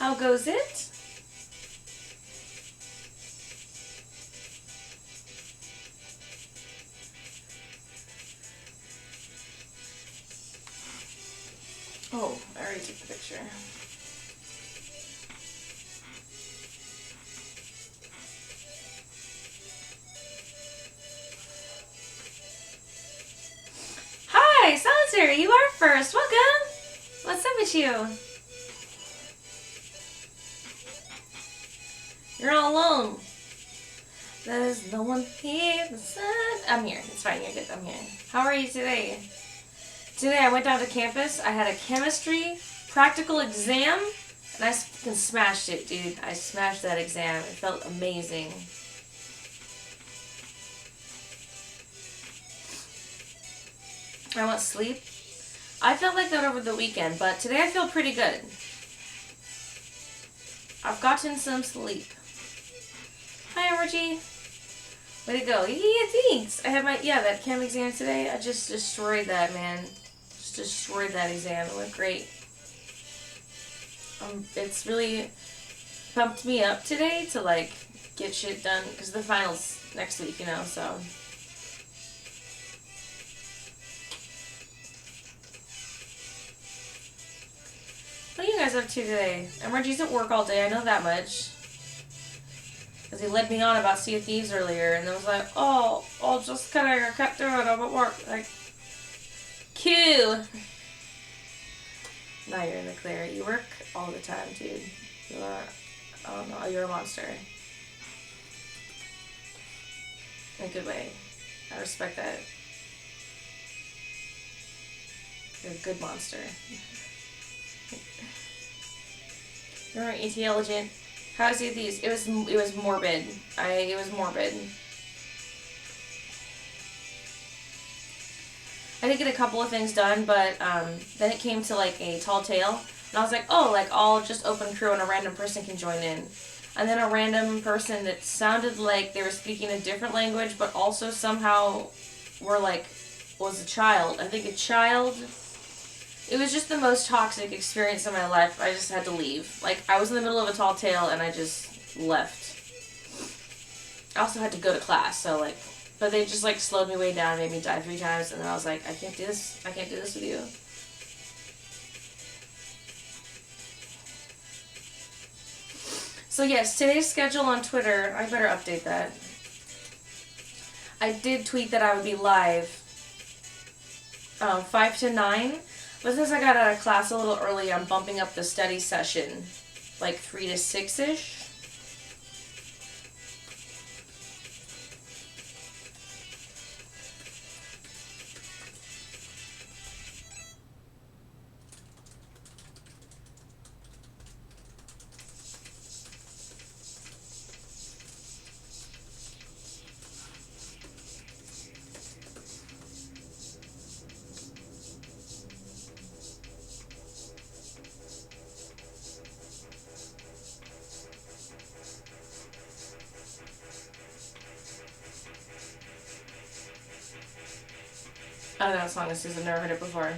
How goes it? Oh, I already took the picture. Hi, Solitary, you are first. Welcome. What's up with you? You're all alone. There's no one here. The sun. I'm here. It's fine. You're good. I'm here. How are you today? Today I went down to campus. I had a chemistry practical exam, and I fucking smashed it, dude. I smashed that exam. It felt amazing. I want sleep. I felt like that over the weekend, but today I feel pretty good. I've gotten some sleep. Hi, Orgy. Way to go. Yeah, thanks. I had that chem exam today. I just destroyed that, man. Just destroyed that exam. It went great. It's really pumped me up today to, like, get shit done, because the finals next week, you know, so. What are you guys up to today? Emergy's at work all day, I know that much. Because he led me on about Sea of Thieves earlier, and I was like, oh, I'll just kind of cut through it, I'm at work. Like, Q. Now you're in the clear. You work all the time, dude. You are, oh no, you're a monster. In a good way. I respect that. You're a good monster. You're intelligent. How's it these? It was morbid. It was morbid. I did get a couple of things done, but then it came to like a tall tale, and I was like, oh, like I'll just open crew and a random person can join in. And then a random person that sounded like they were speaking a different language, but also somehow was a child. I think a child. It was just the most toxic experience of my life. I just had to leave. Like, I was in the middle of a tall tale, and I just left. I also had to go to class, so, like, but they just, like, slowed me way down, made me die 3 times, and then I was like, I can't do this. I can't do this with you. So, yes, today's schedule on Twitter, I better update that. I did tweet that I would be live 5 to 9. But since I got out of class a little early, I'm bumping up the study session, like 3 to 6-ish. I don't know that song. I've never heard it before.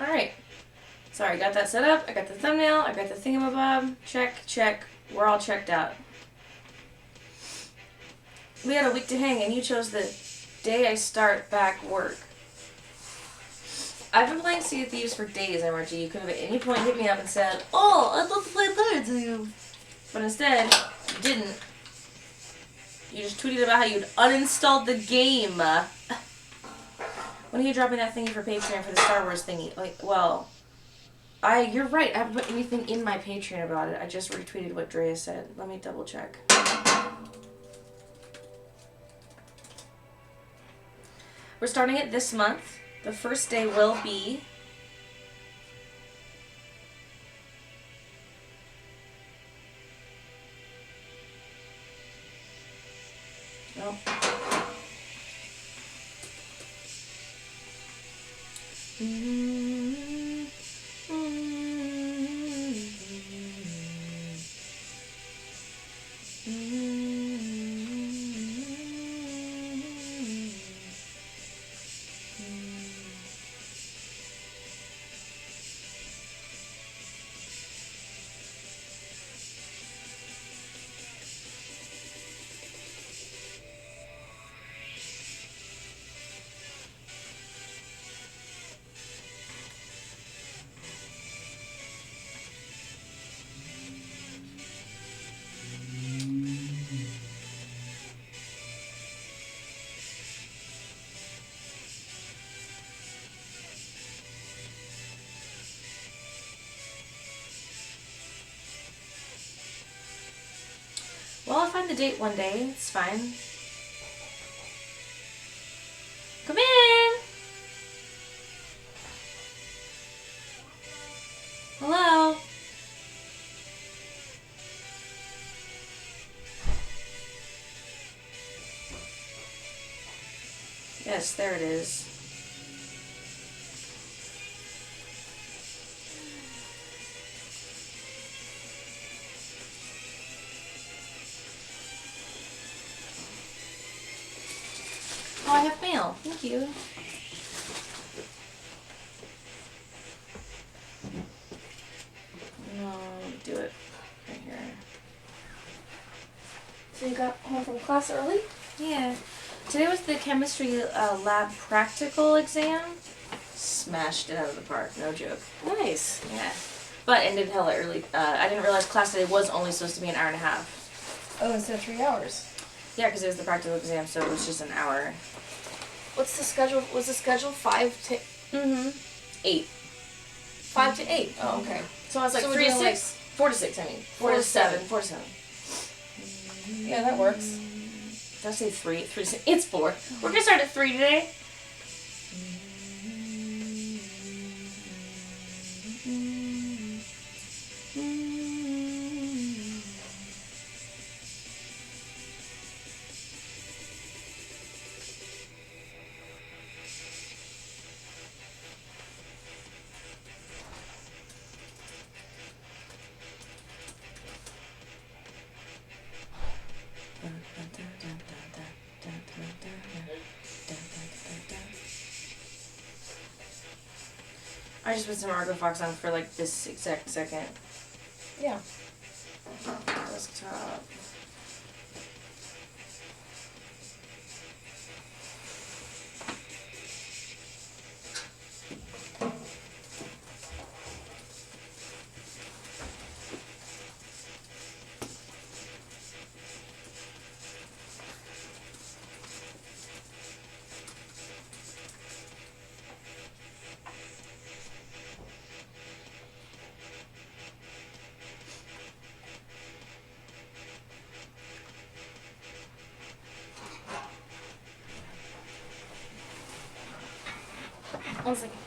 Alright. Sorry, got that set up. I got the thumbnail. I got the thingamabob. Check, check. We're all checked out. We had a week to hang, and you chose the day I start back work. I've been playing Sea of Thieves for days, MRG. You could have at any point hit me up and said, oh, I'd love to play Pirates with you. But instead, you didn't. You just tweeted about how you'd uninstalled the game. When are you dropping that thingy for Patreon for the Star Wars thingy? Like, well, you're right. I haven't put anything in my Patreon about it. I just retweeted what Drea said. Let me double check. We're starting it this month. The first day will be no. Well, I'll find the date one day. It's fine. Come in. Hello. Yes, there it is. Oh, I have mail. Thank you. No, do it right here. So you got home from class early? Yeah. Today was the chemistry lab practical exam. Smashed it out of the park. No joke. Nice. Yeah. But ended hella early. I didn't realize class today was only supposed to be an hour and a half. Oh, instead of 3 hours. Yeah, because it was the practical exam, so it was just an hour. What's the schedule? Was the schedule 5 to 8. 5 to 8? Oh, okay. So I was like So we're 3 to doing 6. 4 to 6, I mean. 4 to 7. 4 to 7. Yeah, that works. Did I say 3? 3 to 6. It's 4. We're going to start at 3 today. I just put some Argo Fox on for like this exact second. Yeah. Desktop. One second.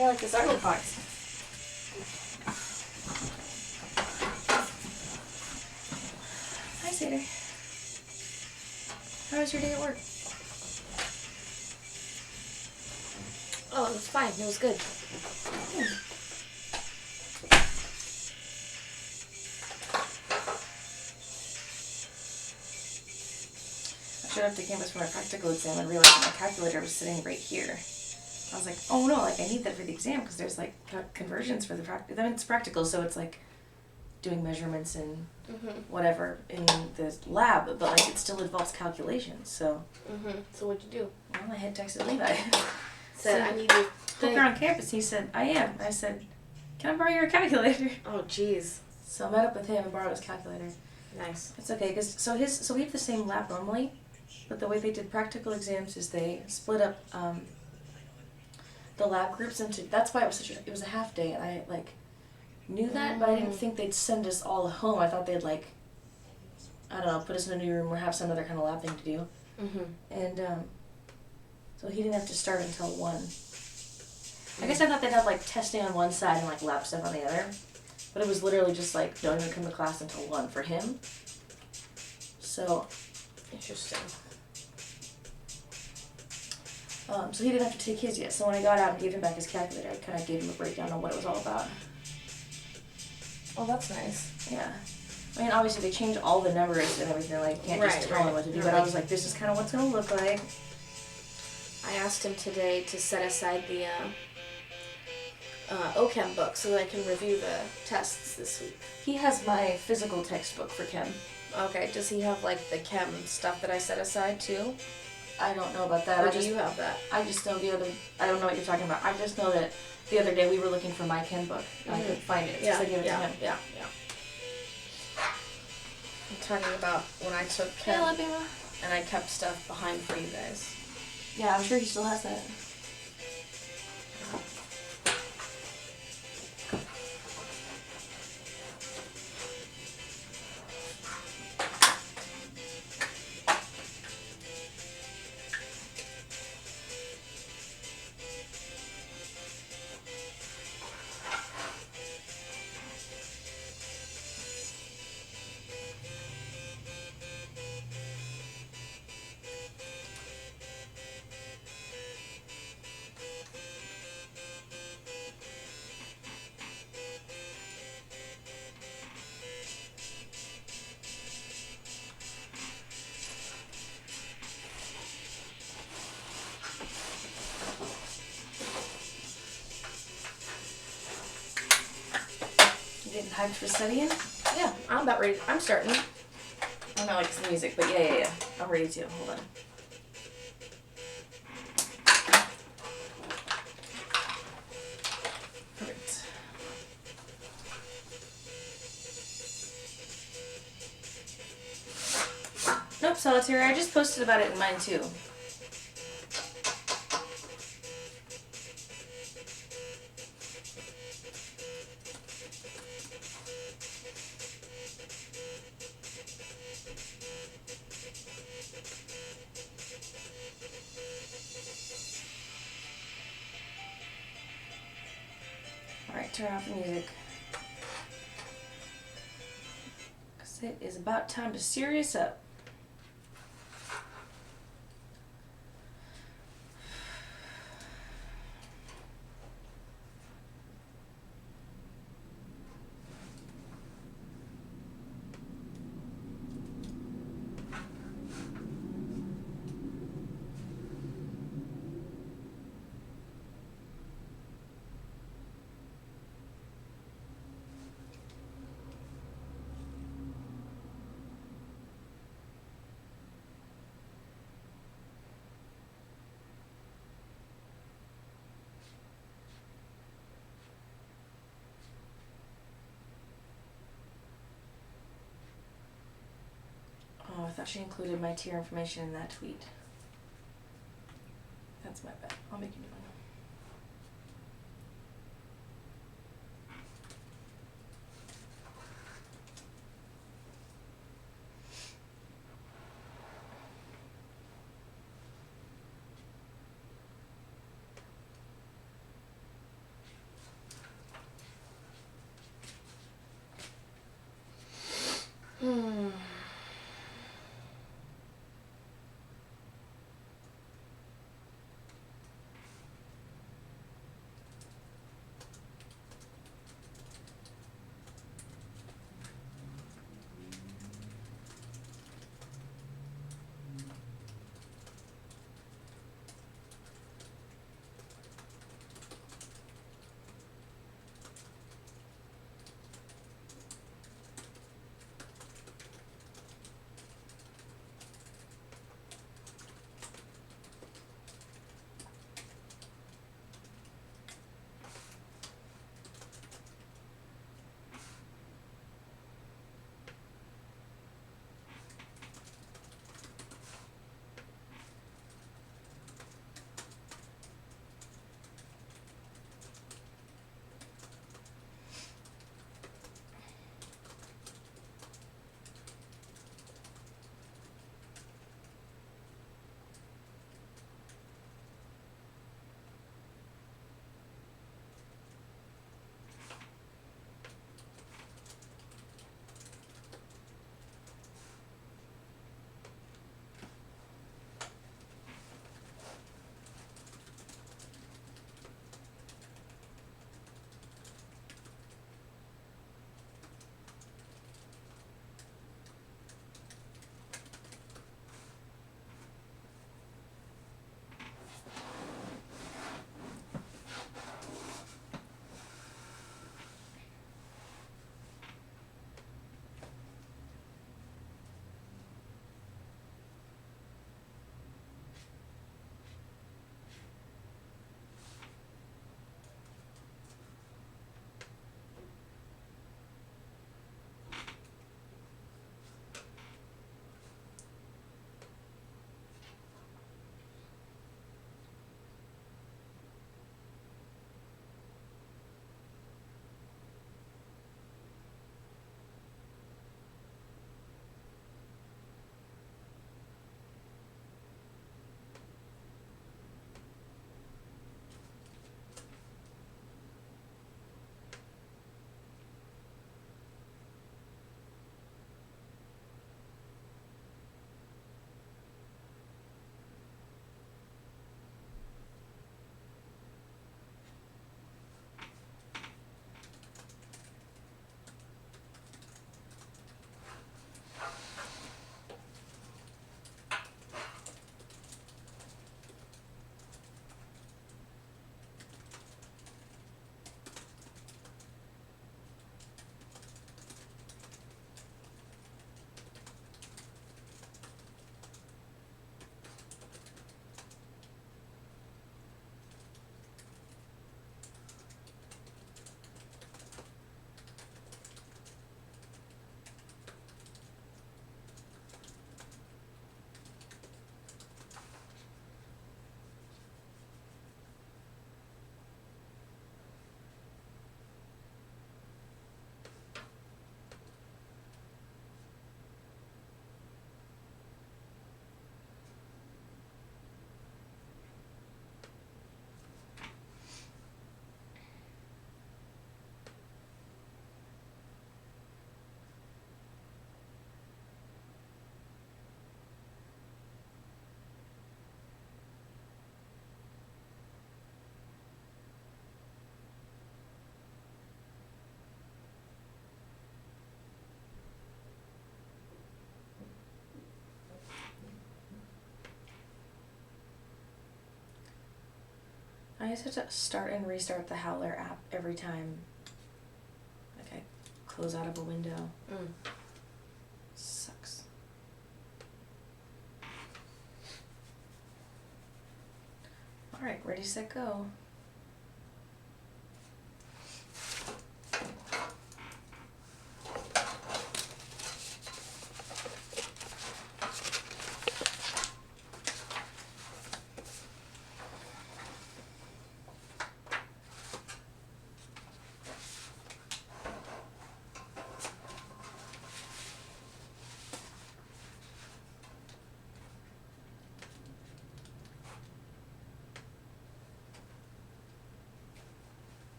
Yeah, like the ugly parts. Hi, Sadie. How was your day at work? Oh, it was fine. It was good. I showed up to campus for my practical exam and realized that my calculator was sitting right here. I was like, oh no, like I need that for the exam because there's like conversions for the practical. I mean, it's practical, so it's like doing measurements and whatever in the lab, but like it still involves calculations. So. So what'd you do? Well, I had texted Levi. Said I need you. Hope you're on campus. He said, I am. I said, can I borrow your calculator? Oh, jeez. So I met up with him and borrowed his calculator. Nice. It's okay, because so we have the same lab normally, but the way they did practical exams is they split up the lab groups into. That's why it was a half day, and I like knew that, but I didn't think they'd send us all home. I thought they'd like, I don't know, put us in a new room or have some other kind of lab thing to do. And so he didn't have to start until 1. I guess I thought they'd have like testing on one side and like lab stuff on the other. But it was literally just like, don't even come to class until 1 for him. So. Interesting. So he didn't have to take his yet. So when I got out and gave him back his calculator, I kind of gave him a breakdown on what it was all about. Oh, that's nice. Yeah. I mean, obviously they change all the numbers and everything. Like, you can't just tell him what to do. But I was like, this is kind of what's going to look like. I asked him today to set aside the OChem book so that I can review the tests this week. He has my physical textbook for chem. Okay, does he have like the chem stuff that I set aside too? I don't know about that. Or do you have that? I just know I don't know what you're talking about. I just know that the other day we were looking for my chem book and I couldn't find it. Yeah, so I gave it to him. Yeah. I'm talking about when I took chem and I kept stuff behind for you guys. Yeah, I'm sure he still has that. Getting hyped for studying? Yeah, I'm about ready. I'm starting. I'm not like the music, but yeah. I'm ready to. Hold on. Perfect. Nope, solitary. I just posted about it in mine too. Alright, turn off the music. Because it is about time to serious up. Oh, I thought she included my tier information in that tweet. That's my bad. I'll make a new one. I used to start and restart the Howler app every time like I close out of a window. Sucks. Alright, ready, set, go.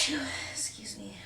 Excuse me.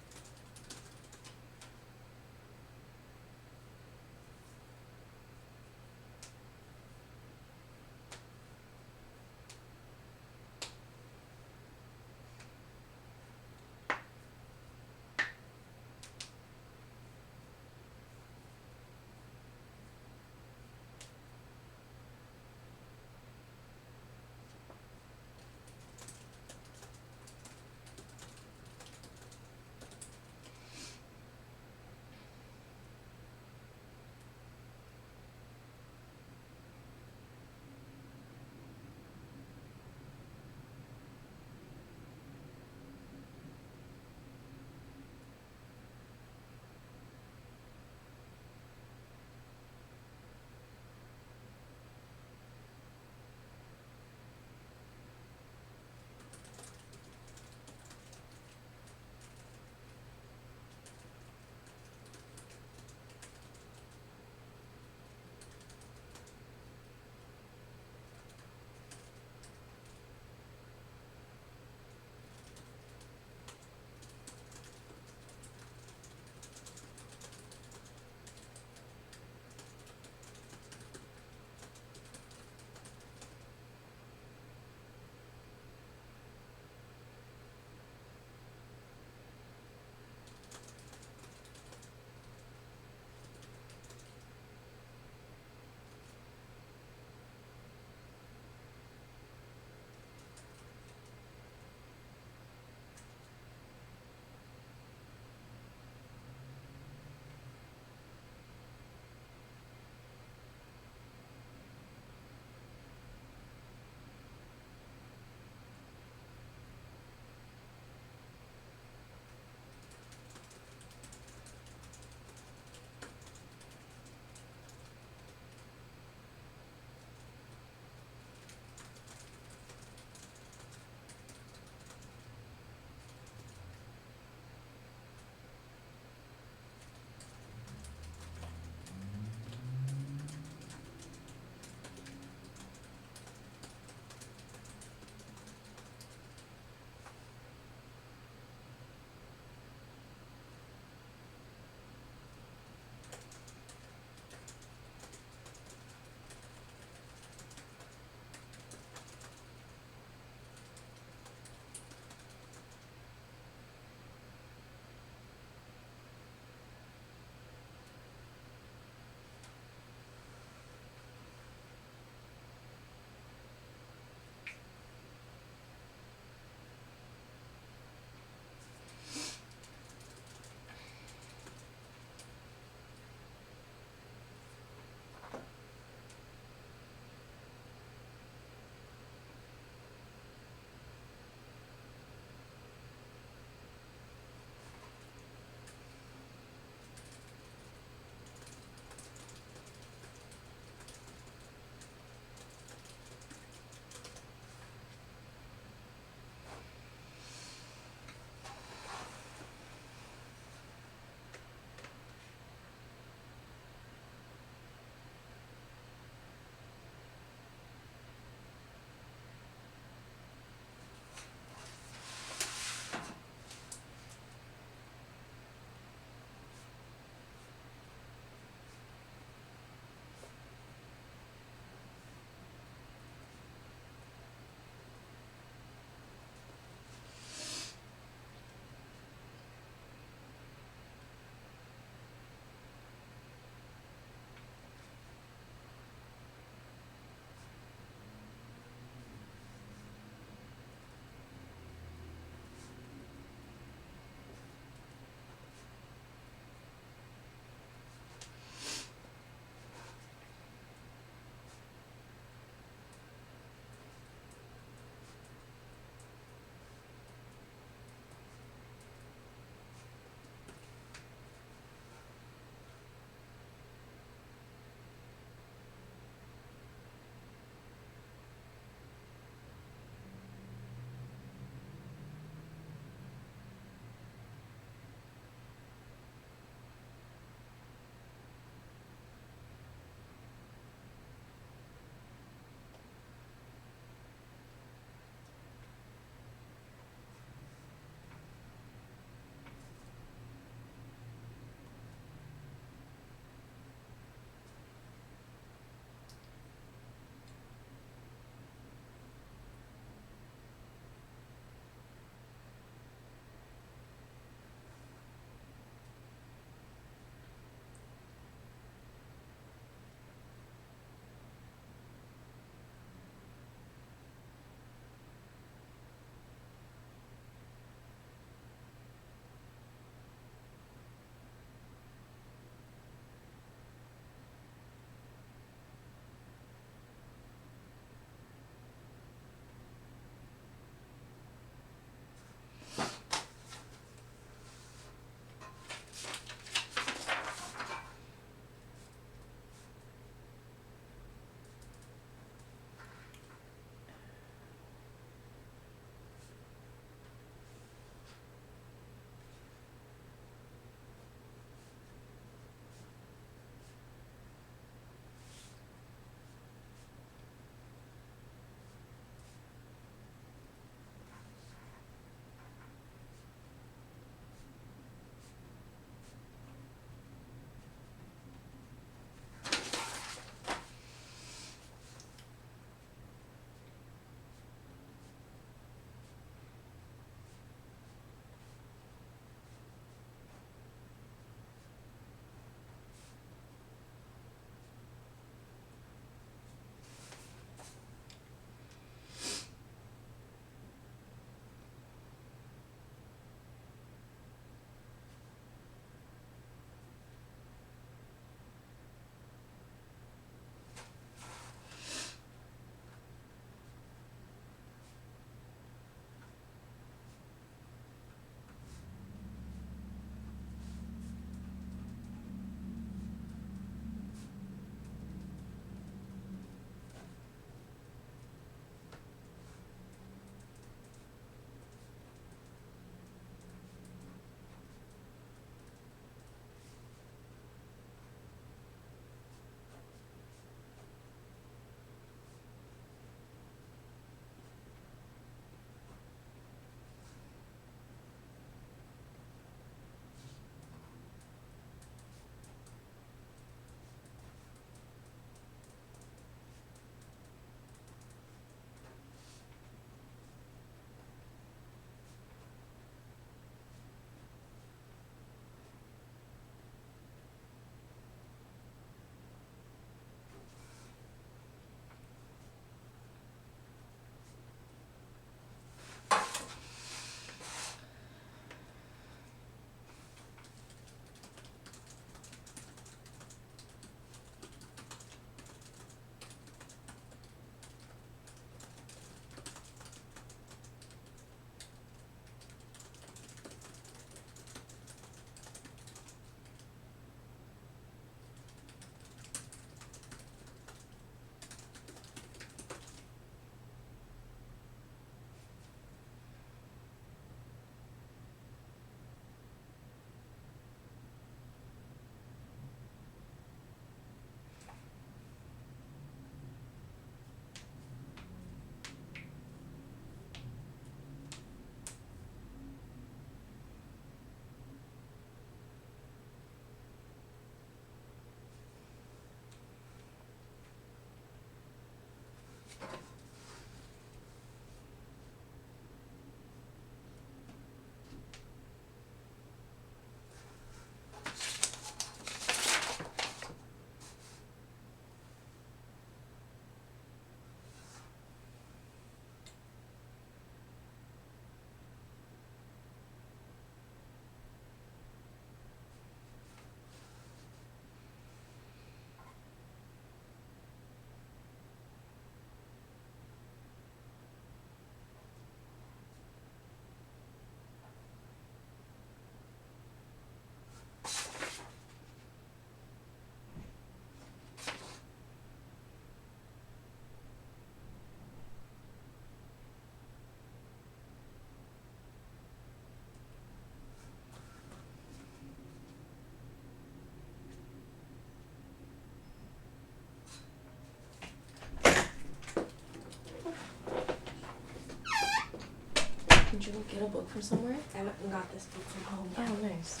get a book from somewhere? I went and got this book from home. Oh, nice.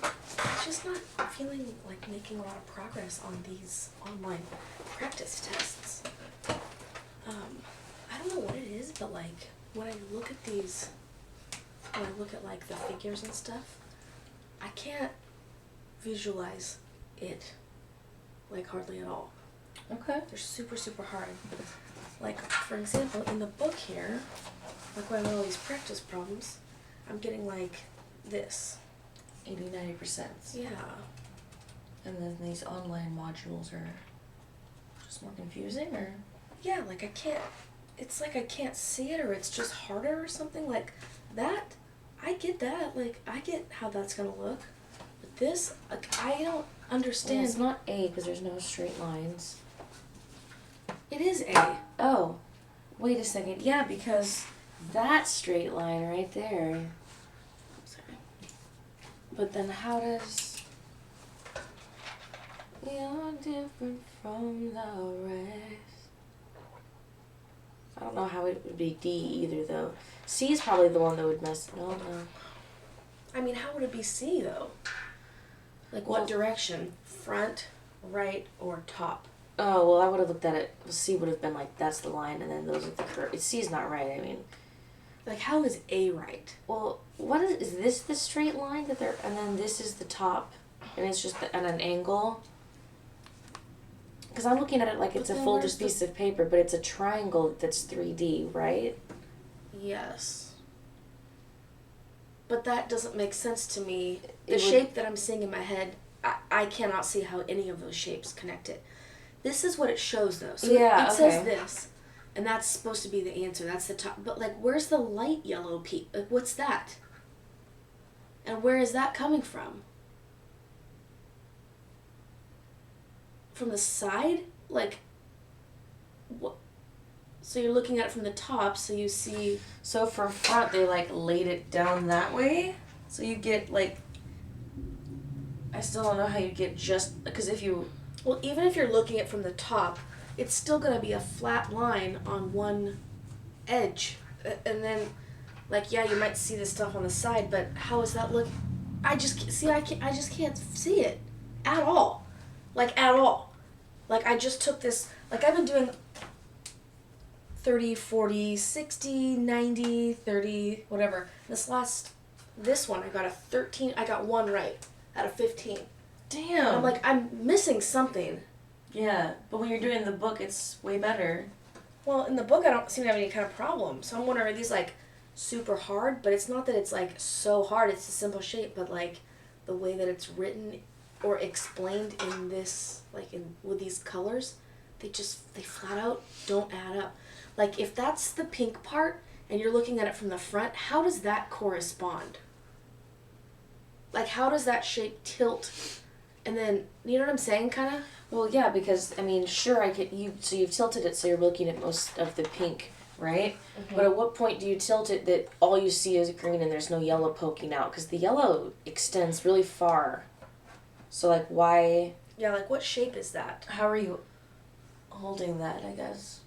It's just not feeling like making a lot of progress on these online practice tests. I don't know what it is, but like when I look at these, when I look at like the figures and stuff, I can't visualize it like hardly at all. Okay. They're super, super hard. Like, for example, in the book here, like when I have all these practice problems, I'm getting like this. 80-90%. Yeah. And then these online modules are just more confusing, or? Yeah, like I can't, it's like I can't see it, or it's just harder or something like that. I get that, like I get how that's gonna look, but this, like, I don't understand. Well, it's not A because there's no straight lines. It is A. Oh, wait a second. Yeah, because that straight line right there. Sorry. But then how does you're different from the rest? I don't know how it would be D either though. C is probably the one that would mess. No. I mean, how would it be C though? Like Well, what direction? Front, right, or top? Oh, well, I would have looked at it. C would have been like, that's the line, and then those are the curve. C is not right, I mean. Like, how is A right? Well, what is this the straight line that they're, and then this is the top, and it's just at an angle? Because I'm looking at it like it's a full just piece of paper, but it's a triangle that's 3D, right? Yes. But that doesn't make sense to me. The shape that I'm seeing in my head, I cannot see how any of those shapes connect it. This is what it shows, though. So yeah, it says this, and that's supposed to be the answer. That's the top. But, like, where's the light yellow piece? Like, what's that? And where is that coming from? From the side? Like, what? So you're looking at it from the top, so you see... So for front, they, like, laid it down that way. So you get, like... I still don't know how you get just... Because if you... Well, even if you're looking at it from the top, it's still going to be a flat line on one edge. And then, like, yeah, you might see this stuff on the side, but how is that look? I just can't see it at all. Like, at all. Like, I just took this, like, I've been doing 30, 40, 60, 90, 30, whatever. This one, I got one right out of 15. Damn. And I'm like, I'm missing something. Yeah, but when you're doing the book, it's way better. Well, in the book, I don't seem to have any kind of problem. So I'm wondering, are these, like, super hard? But it's not that it's, like, so hard. It's a simple shape. But, like, the way that it's written or explained in this, like, with these colors, they flat out don't add up. Like, if that's the pink part and you're looking at it from the front, how does that correspond? Like, how does that shape tilt? And then, you know what I'm saying, kind of? Well, yeah, because, I mean, sure, so you've tilted it so you're looking at most of the pink, right? Mm-hmm. But at what point do you tilt it that all you see is green and there's no yellow poking out? Because the yellow extends really far. So, like, why... Yeah, like, what shape is that? How are you holding that, I guess?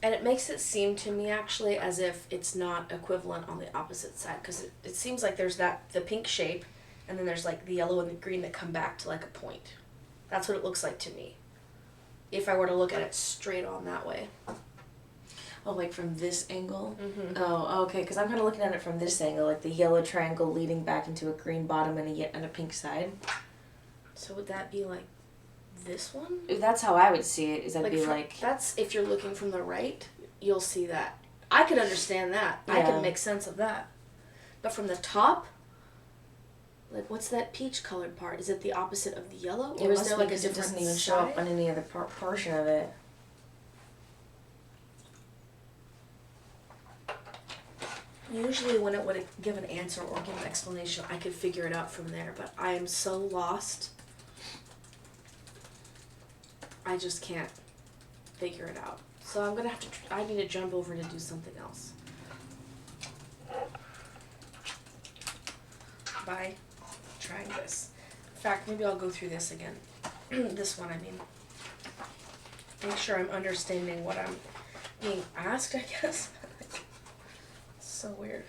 And it makes it seem to me, actually, as if it's not equivalent on the opposite side. Because it seems like there's the pink shape, and then there's, like, the yellow and the green that come back to, like, a point. That's what it looks like to me. If I were to look at it straight on that way. Oh, like from this angle? Mm-hmm. Oh, okay, because I'm kind of looking at it from this angle, like the yellow triangle leading back into a green bottom and a pink side. So would that be, like, this one? That's how I would see it, is that'd be like... That's, if you're looking from the right, you'll see that. I could understand that. Yeah. I could make sense of that. But from the top... Like, what's that peach colored part? Is it the opposite of the yellow? Or is there like a different it doesn't even show up on any other portion of it. Usually when it would give an answer or give an explanation, I could figure it out from there. But I am so lost. I just can't figure it out. So I'm going to have to, I need to jump over to do something else. By trying this. In fact, maybe I'll go through this again. This one, I mean. Make sure I'm understanding what I'm being asked, I guess. So weird.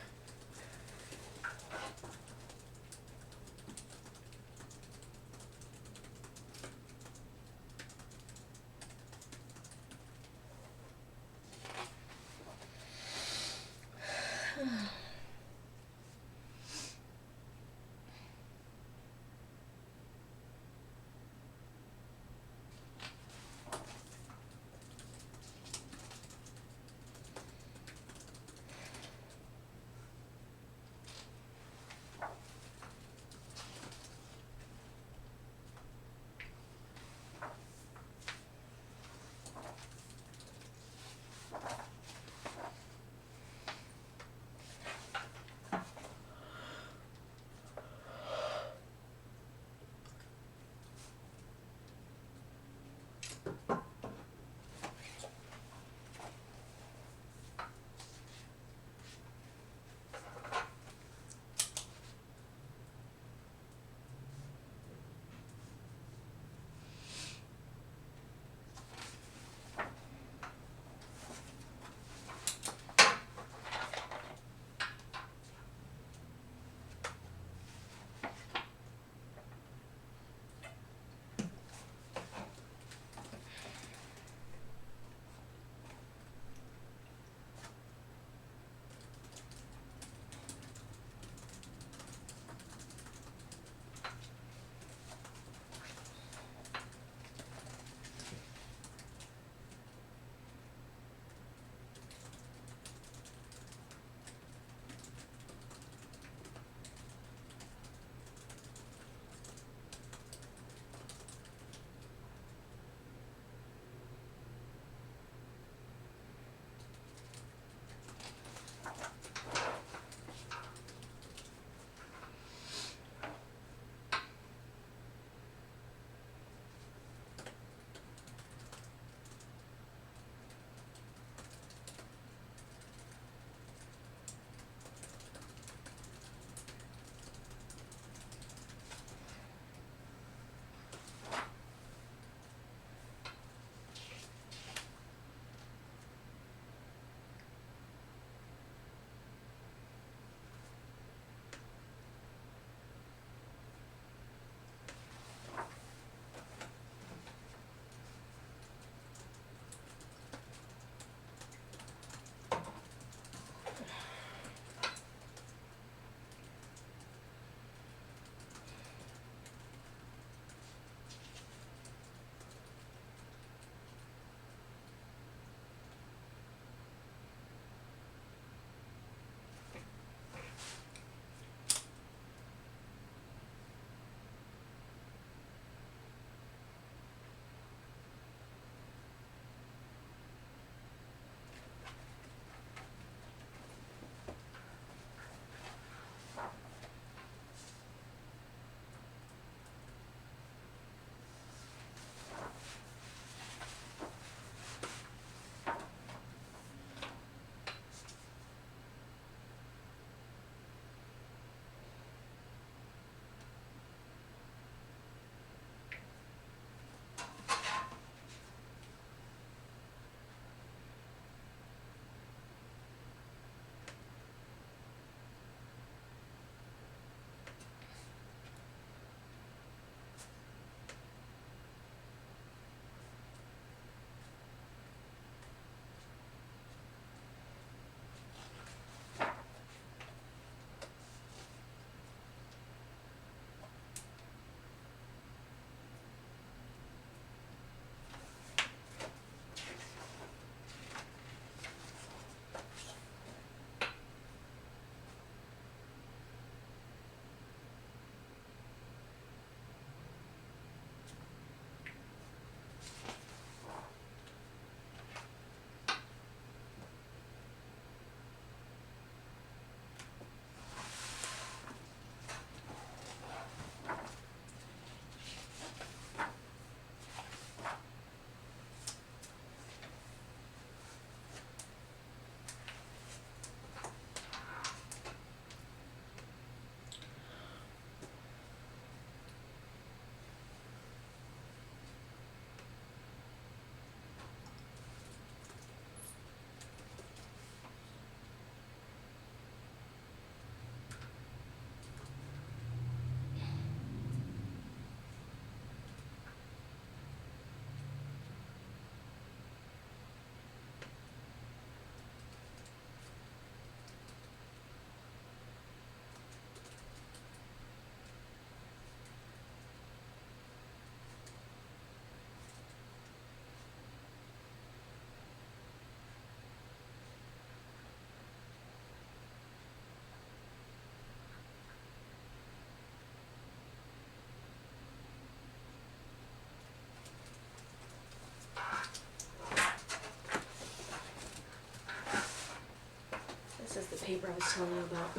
was telling you about.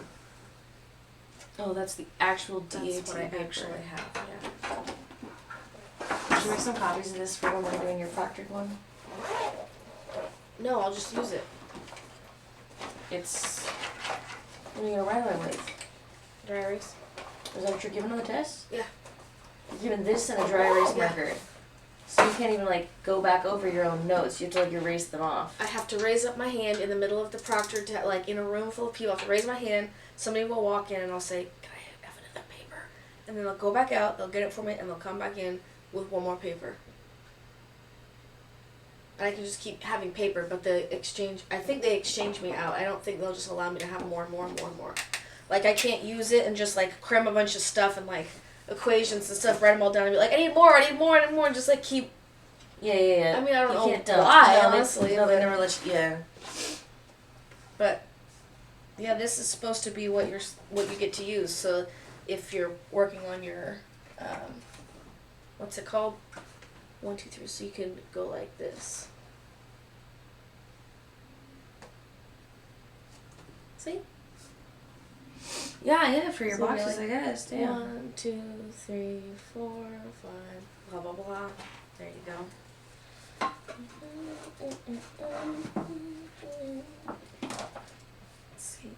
Oh, that's the actual DAT That's what I paper. actually have. Yeah. Should we make some copies of this for when we're doing your proctored one? No, I'll just use it. It's... What are you gonna write on it with? Dry erase. Is that what you're given on the test? Yeah. You're given this and a dry erase Yeah. marker. So you can't even like go back over your own notes. You have to like erase them off. I have to raise up my hand in the middle of the proctor, like in a room full of people. I have to raise my hand. Somebody will walk in and I'll say, "Can I have another paper?" And then they'll go back out. They'll get it for me, and they'll come back in with one more paper. And I can just keep having paper, but I think they exchange me out. I don't think they'll just allow me to have more and more and more and more. Like, I can't use it and just, like, cram a bunch of stuff and, like, equations and stuff, write them all down and be like, I need more, and just, like, keep... Yeah. I mean, I don't know can't why, no, honestly. They but, never let you, yeah. But, yeah, this is supposed to be what you get to use. So, if you're working on your, what's it called? 1, 2, 3, so you can go like this. See? Yeah, for your So boxes, like, I guess, damn. 1, 2, 3, 4, 5, blah, blah, blah. There you go. Let's see.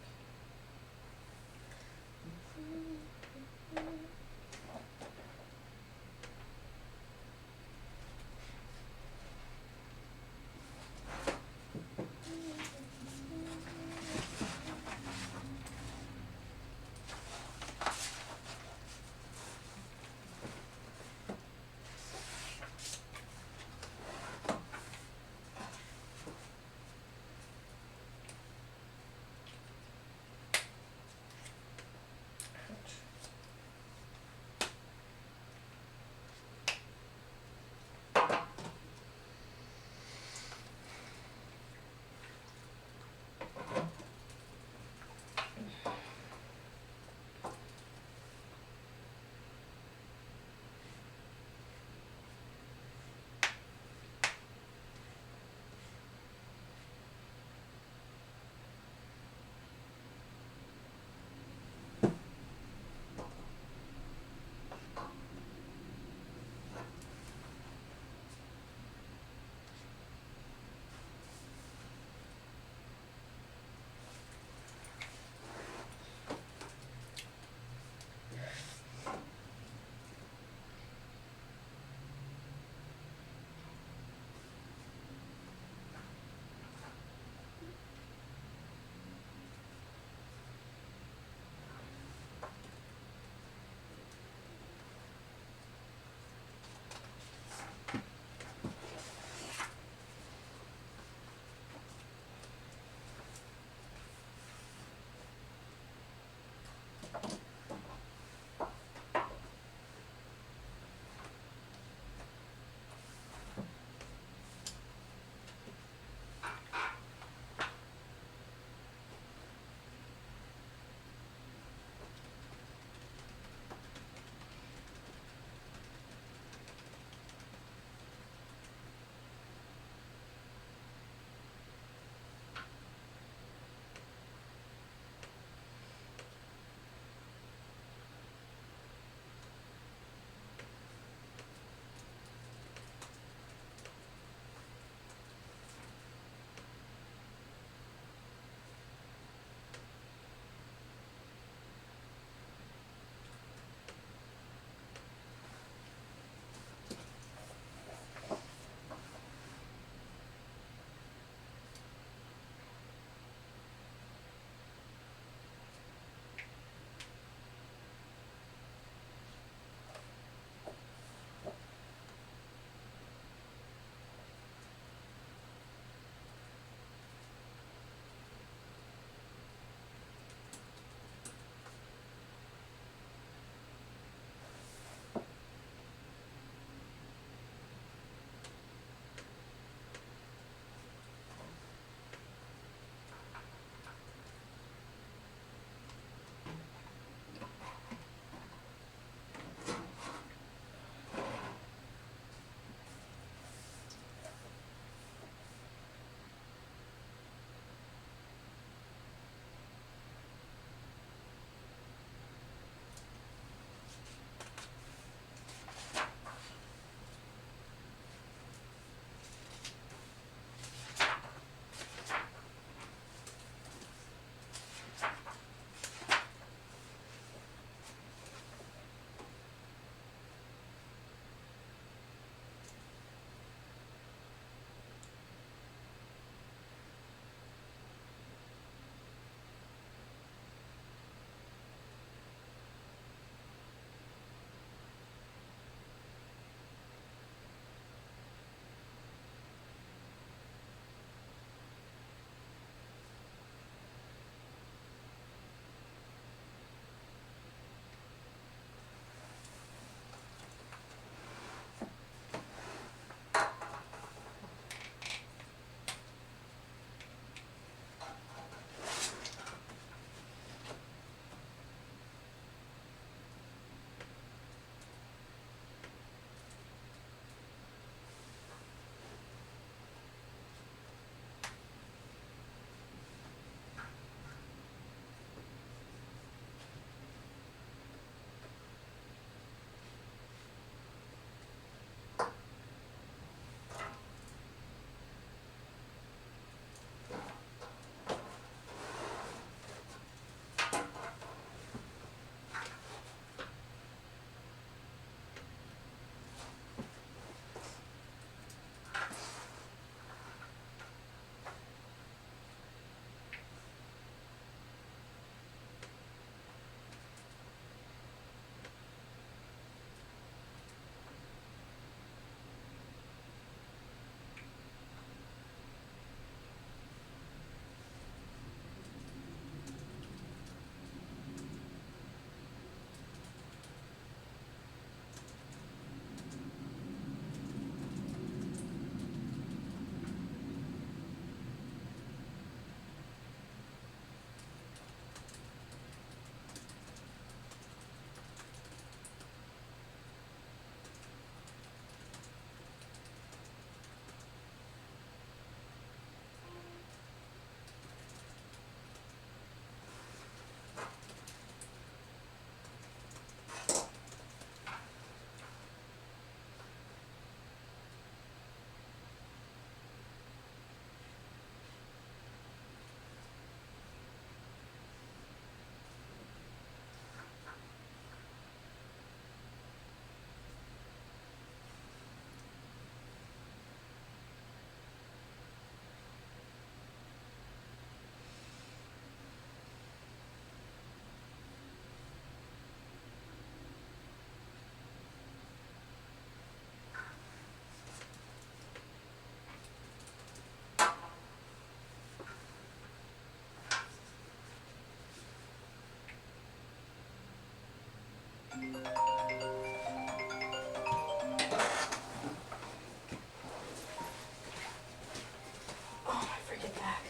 Oh, my freaking back.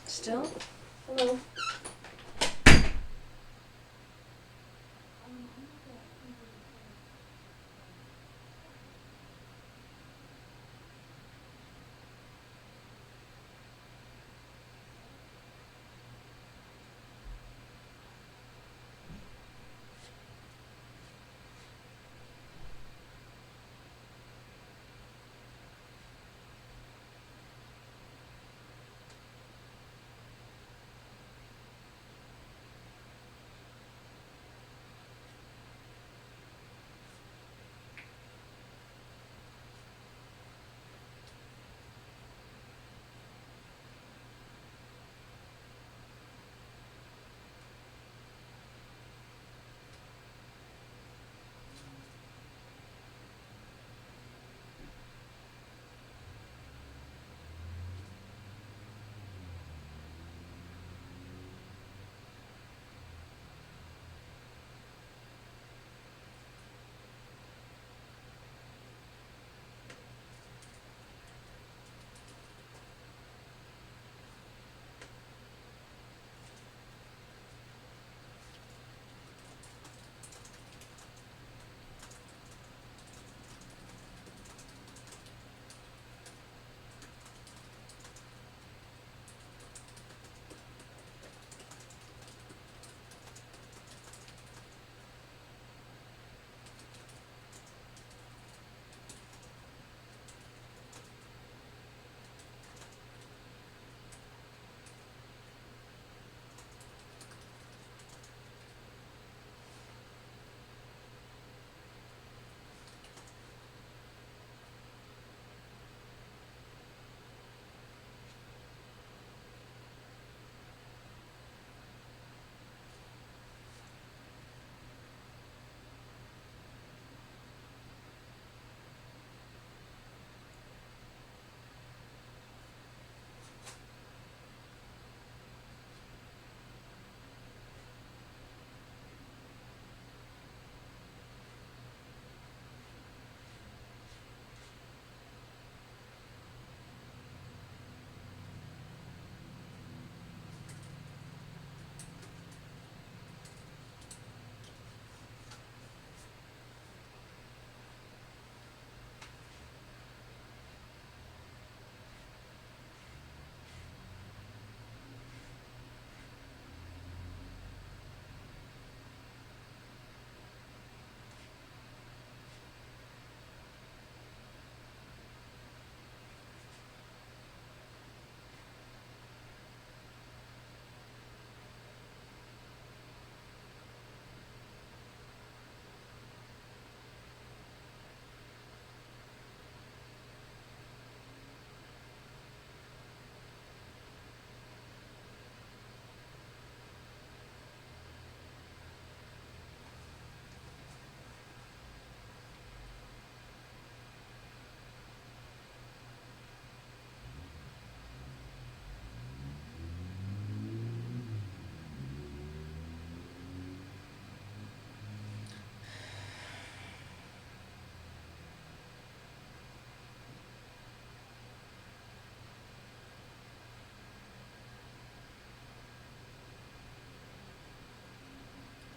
Still? Hello.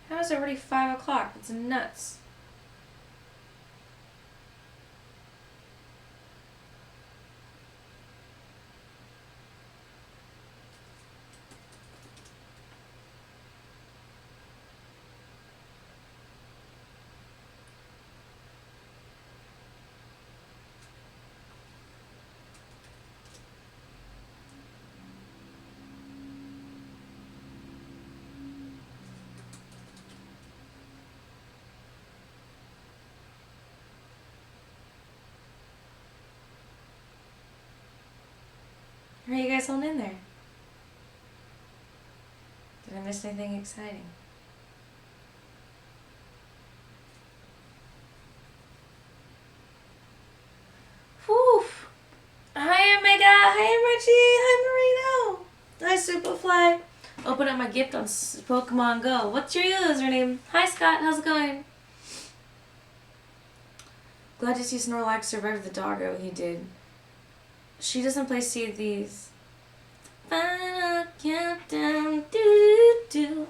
How is it already 5 o'clock? It's nuts. Are you guys holding in there? Did I miss anything exciting? Whew! Hi, Enicca! Hi, Richie! Hi, Marino! Hi, Superfly! Open up my gift on Pokemon Go. What's your username? Hi Scott, how's it going? Glad to see Snorlax survived the doggo. He did. She doesn't play Sea of Thieves. Final countdown. Do do do.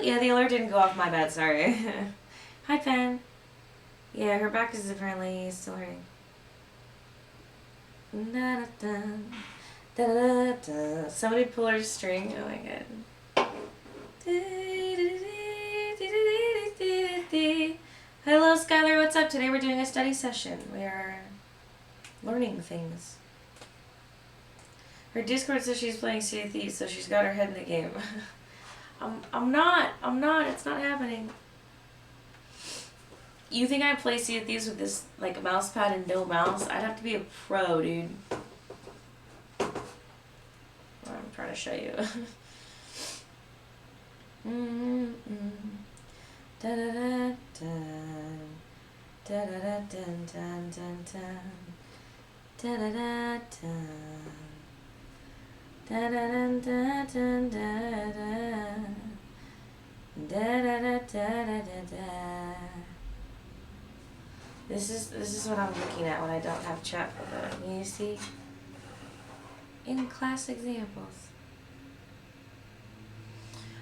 Yeah, the alert didn't go off. My bad. Sorry. Hi, Pen. Yeah, her back is apparently still hurting. Da, da, da. Da, da, da. Somebody pull her string. Oh my god. Hello, Skylar. What's up? Today we're doing a study session. We are learning things. Her Discord says she's playing Sea of Thieves, so she's got her head in the game. I'm not. It's not happening. You think I play Sea of Thieves with this, like, mouse pad and no mouse? I'd have to be a pro, dude. I'm trying to show you. Da da da dun. Da da da dun dun dun dun. Da da da dun. Da da dun dun dun da da. Da da da da da da. This is what I'm looking at when I don't have chat with it. You see? In class examples.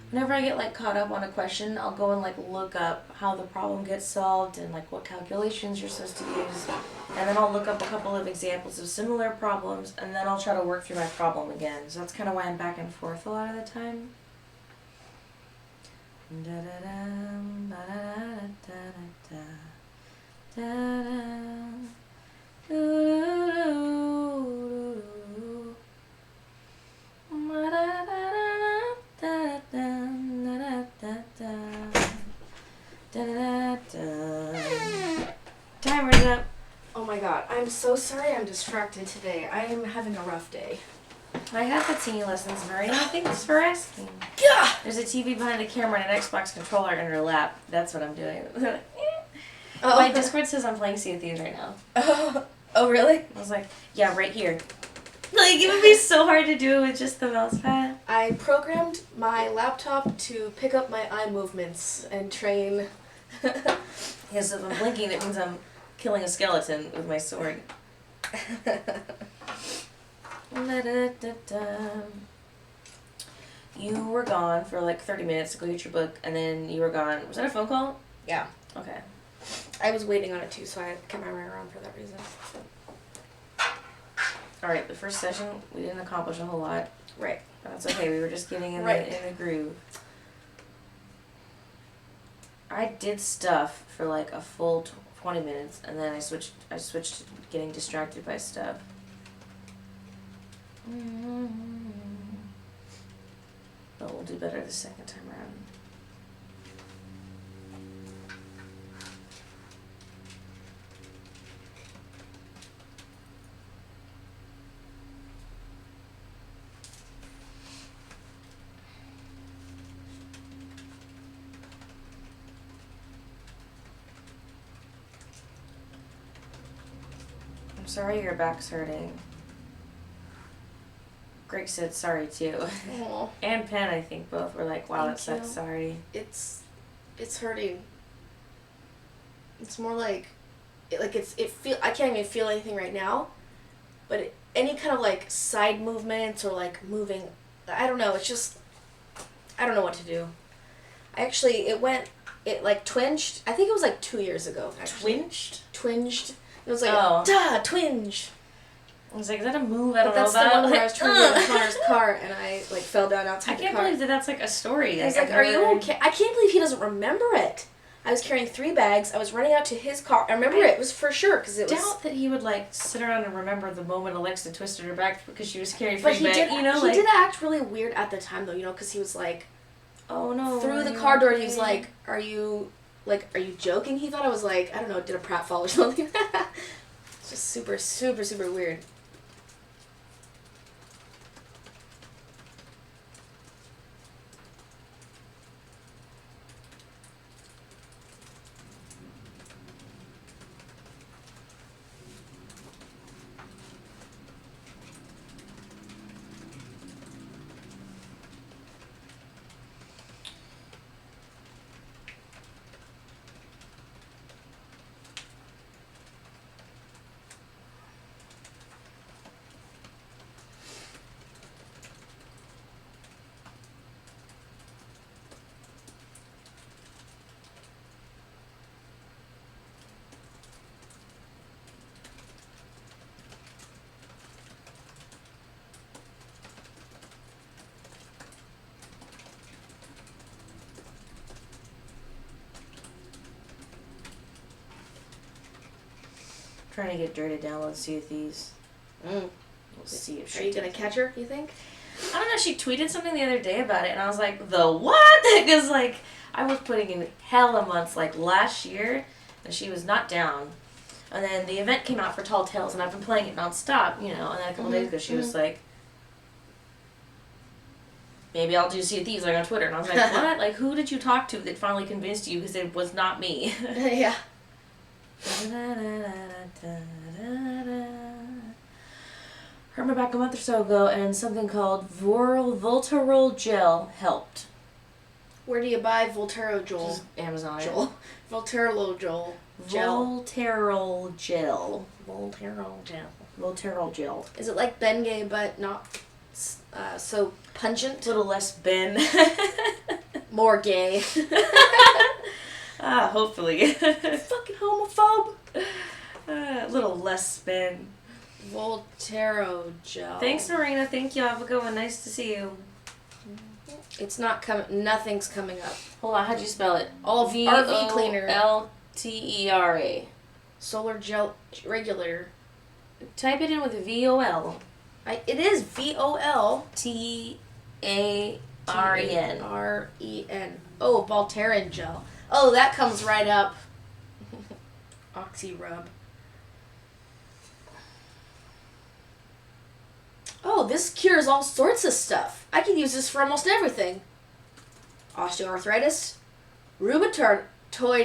Whenever I get like caught up on a question, I'll go and like look up how the problem gets solved and like what calculations you're supposed to use. And then I'll look up a couple of examples of similar problems and then I'll try to work through my problem again. So that's kind of why I'm back and forth a lot of the time. Da da da da da da da. Da-da. Timer's up. Oh my god, I'm so sorry I'm distracted today. I am having a rough day. I have the teeny lessons, Marina. Thanks for asking. Yeah. There's a TV behind the camera and an Xbox controller in her lap. That's what I'm doing. Oh. My Discord says I'm playing Sea of Thieves right now. Oh, really? I was like, yeah, right here. Like, it would be so hard to do it with just the mouse pad. I programmed my laptop to pick up my eye movements and train. Yeah, so if I'm blinking, it means I'm killing a skeleton with my sword. You were gone for like 30 minutes to go get your book, and then you were gone. Was that a phone call? Yeah. Okay. I was waiting on it too, so I kept my way around for that reason. Alright, the first session, we didn't accomplish a whole lot. Right. That's okay, we were just getting in, Right. the groove. I did stuff for like a full 20 minutes, and then I switched to getting distracted by stuff. But we'll do better the second time around. I'm sorry your back's hurting. Greg said sorry too. Aw. And Penn, I think, both were like, wow, that Thank sucks, you. sorry. It's hurting. It's more like, I can't even feel anything right now, but any kind of like side movements or like moving, I don't know, it's just, I don't know what to do. It like twinged, I think it was like 2 years ago, actually. Twinged? Twinged. It was like, Oh. duh, twinge. I was like, is that a move I don't But know that's about? the one where I was trying to get in Connor's car and I like fell down outside I the can't car. believe that that's like a story. I was like, I've are you never- okay? I can't believe he doesn't remember it. I was carrying 3 bags. I was running out to his car. I remember it was for sure because it was. Doubt that he would like sit around and remember the moment Alexa twisted her back because she was carrying But free he bag. did. You know, He like, did act really weird at the time though. You know, because he was like oh no. through the are car you door. okay? He's like, are you joking? He thought I was like, I don't know, did a pratfall or something. It's just super, super, super weird. Trying to get Dre to download Sea of Thieves. Mm. We'll see if Are you gonna catch her, you think? I don't know, she tweeted something the other day about it, and I was like, the what? Because, like, I was putting in hella months, like, last year, and she was not down. And then the event came out for Tall Tales, and I've been playing it nonstop, you know, and then a couple days ago she was like, maybe I'll do Sea of Thieves, like, on Twitter. And I was like, what? Like, who did you talk to that finally convinced you? Because it was not me. Yeah. Hurt my back a month or so ago, and something called Voltarol gel helped. Where do you buy Voltaren Joel? Just Amazon. Voltaren Joel. Voltarol gel. Voltaren gel. Voltarol gel. Is it like Bengay but not so pungent? A little less Ben. More gay. Hopefully. Fucking homophobe. A little less Ben. Voltaren gel. Thanks, Marina. Thank you. Have a good one. Nice to see you. It's not coming. Nothing's coming up. Hold on. How'd you spell it? All RV cleaner. VOLTERA. Solar gel regulator. Type it in with VOL. It is VOLTAREN. REN. Oh, Voltaren gel. Oh, that comes right up. Oxy rub. Oh, this cures all sorts of stuff. I can use this for almost everything. Osteoarthritis, rheumatoid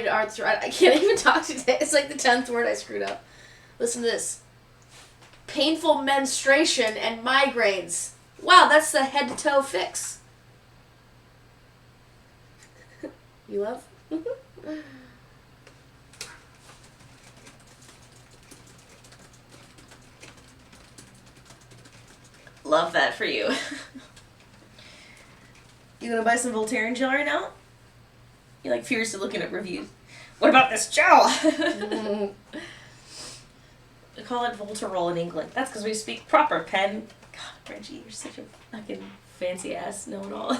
arthritis. I can't even talk today. It's like the 10th word I screwed up. Listen to this. Painful menstruation and migraines. Wow, that's the head to toe fix. You love? Love that for you. You gonna buy some Voltaren gel right now? You're like furiously looking at reviews. What about this gel? We call it Voltarol in England. That's because we speak proper, Pen. God, Reggie, you're such a fucking fancy ass know-it-all.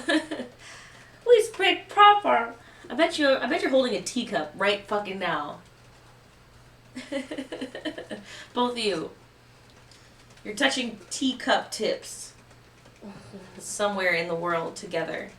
We speak proper. I bet you're holding a teacup right fucking now. Both of you. You're touching teacup tips somewhere in the world together.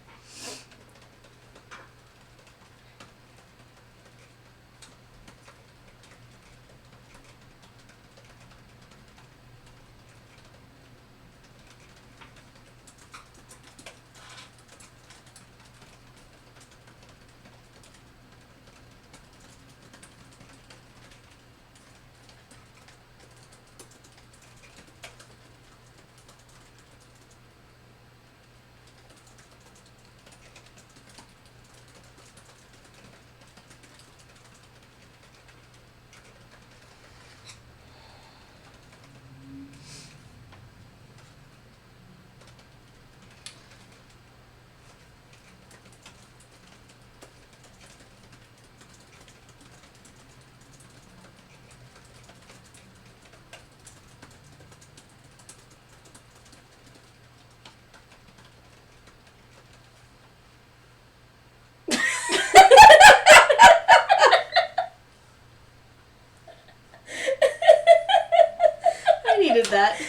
That.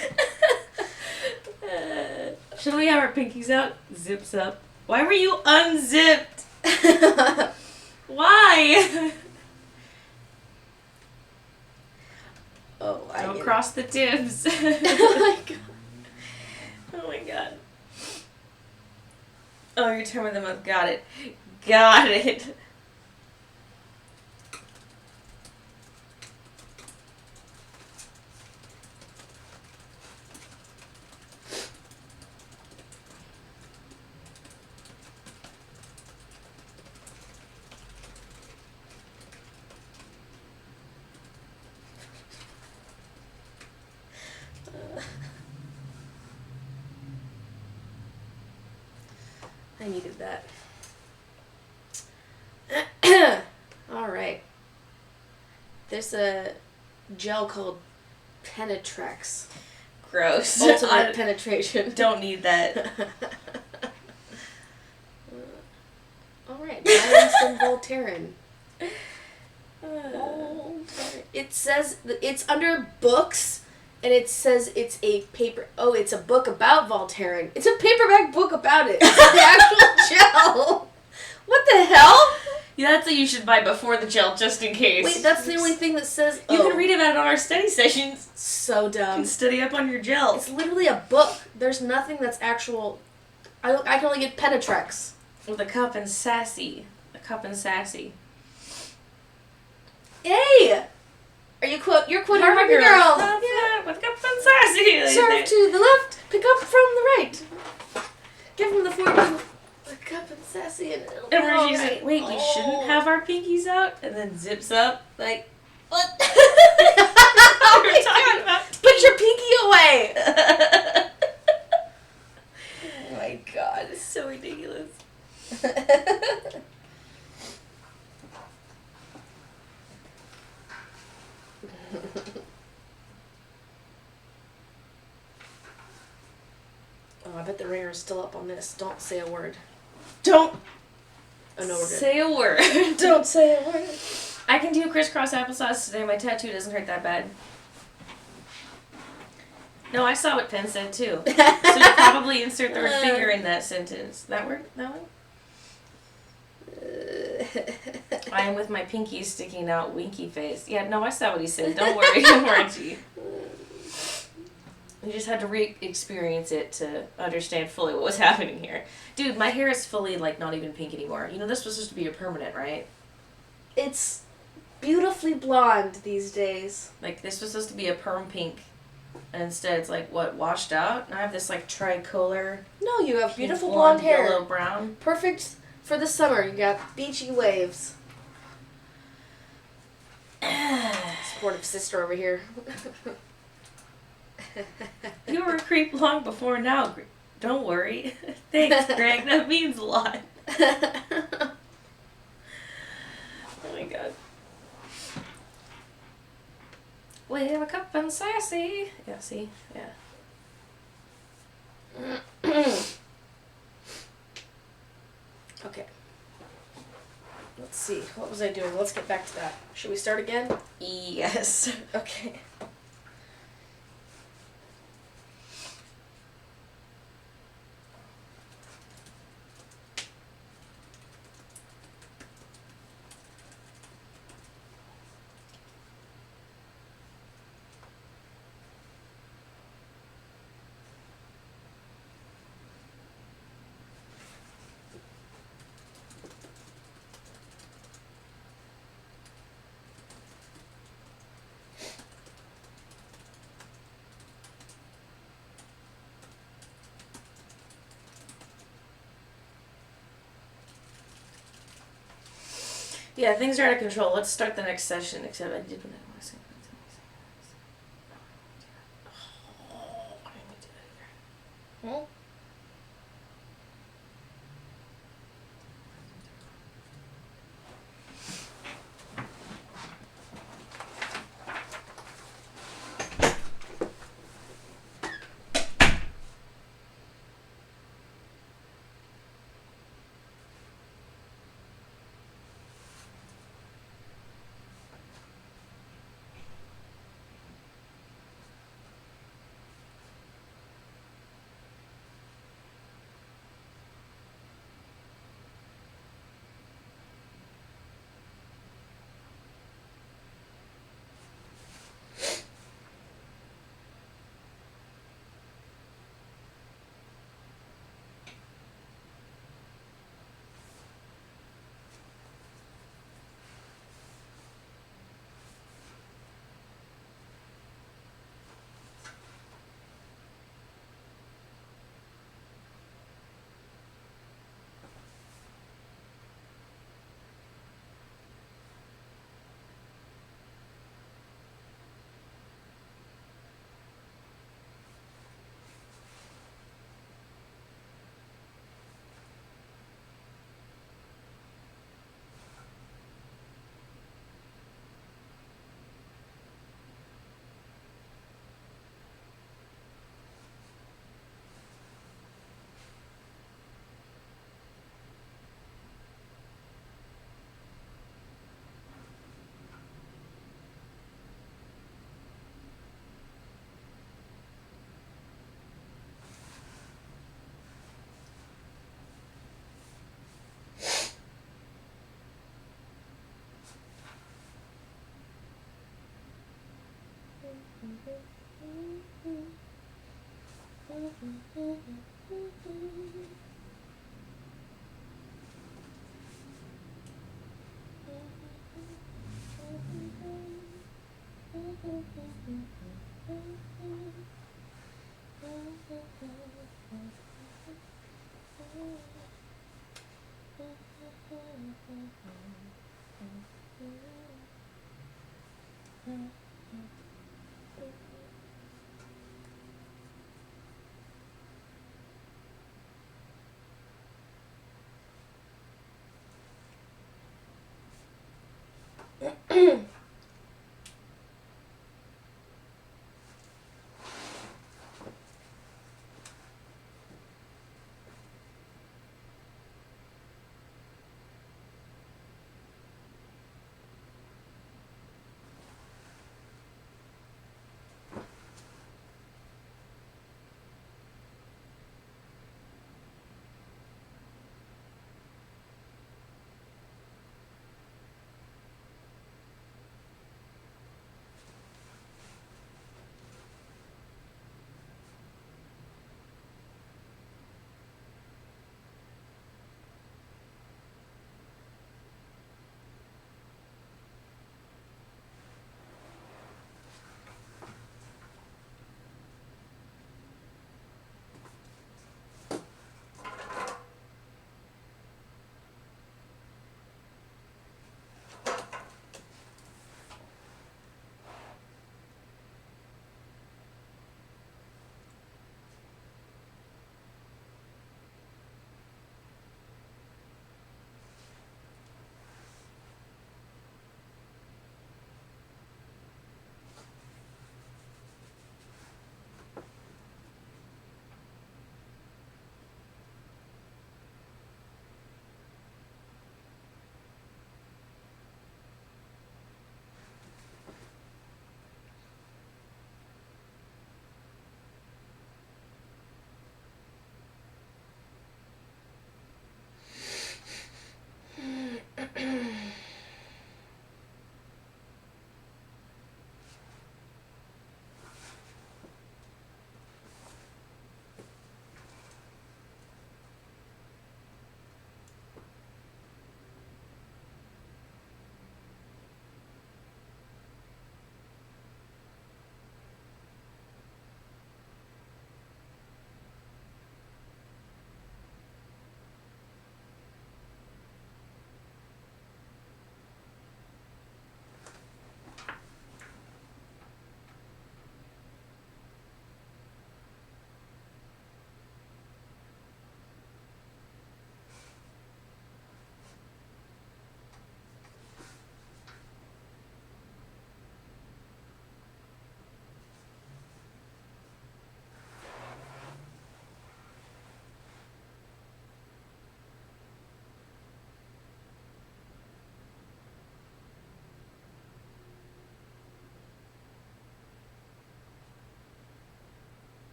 Should we have our pinkies out? Zips up. Why were you unzipped? Why? Oh, I don't cross the dibs. Oh my god. Oh my god. Oh, your term of the month. Got it. Got it. I needed that. Alright. There's a gel called Penetrex. Gross. Ultimate penetration. Don't need that. Alright, buy some Voltaren. It says it's under books, and it says it's a paper. Oh, it's a book about Voltaren. It's a paperback book about it. It's the actual gel. What the hell? Yeah, that's what you should buy before the gel, just in case. Wait, that's the only thing that says. You can read about it on our study sessions. So You dumb. can study up on your gel. It's literally a book. There's nothing that's actual. I can only get Penetrex. With a cup and sassy. Hey! You're quoting Harvard Girls. Yeah, with a cup and sassy. Serve to the left, pick up from the right. Give him the fork. The cup and sassy and it'll be And where all she's right. like, wait, we shouldn't have our pinkies out? And then zips up, like, what? Oh We're my talking God. about Put your pinky away. Oh my God, it's so ridiculous. Oh, I bet the ringer is still up on this. Don't say a word. Don't Oh no, we're good. say a word. Don't say a word. I can do crisscross applesauce today. My tattoo doesn't hurt that bad. No, I saw what Penn said too. So you probably insert the word finger in that sentence. That word? That one? I am with my pinky sticking out, winky face. Yeah, no, I saw what he said. Don't worry, Margie. We just had to re-experience it to understand fully what was happening here. Dude, my hair is fully, like, not even pink anymore. You know, this was supposed to be a permanent, right? It's beautifully blonde these days. Like, this was supposed to be a perm pink. And instead, it's, like, what, washed out? And I have this, like, tricolor. No, you have pink, beautiful blonde hair. Yellow, brown. Perfect for the summer. You got beachy waves. Supportive sister over here. You were a creep long before now. Don't worry. Thanks, Greg. That means a lot. Oh my God. We have a cup and sassy. Yeah, see? Yeah. Okay. Let's see. What was I doing? Let's get back to that. Should we start again? Yes. Okay. Yeah, things are out of control. Let's start the next session, except I did what I want to say. Oh, I didn't do that either. Hmm?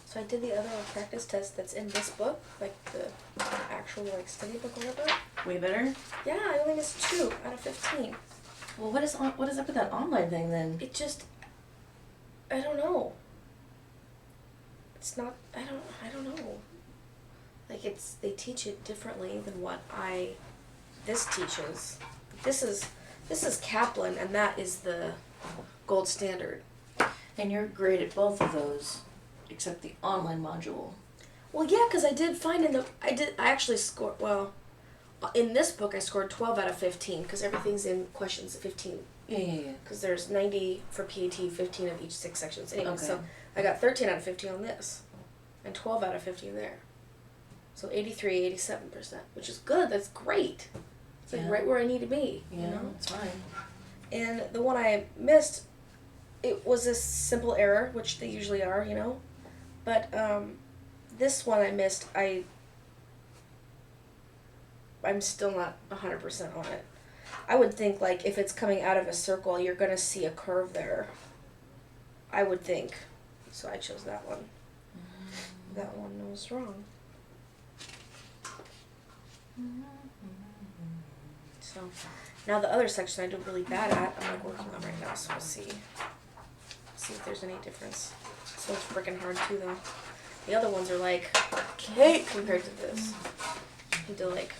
So I did the other practice test that's in this book, like the actual like study book or whatever. Way better? Yeah, I only missed 2 out of 15. Well, what is up with that online thing then? It just, I don't know. It's not, I don't know. Like they teach it differently than what this teaches. This is Kaplan, and that is the gold standard. And you're great at both of those, except the online module. Well, yeah, because I did find I actually scored, well, in this book I scored 12 out of 15, because everything's in questions 15. Yeah. Because there's 90 for PAT, 15 of each 6 sections. Anyway, Okay. so I got 13 out of 15 on this, and 12 out of 15 there. So 87%, which is good. That's great. It's like right where I need to be. Yeah, you know? it's fine. And the one I missed, it was a simple error, which they usually are, you know. But this one I missed, I'm still not 100% on it. I would think, like, if it's coming out of a circle, you're going to see a curve there. I would think. So I chose that one. That one was wrong. So now the other section I do really bad at, I'm like working on right now, so we'll see. See if there's any difference. So it's freaking hard too though. The other ones are like cake compared to this. You need to like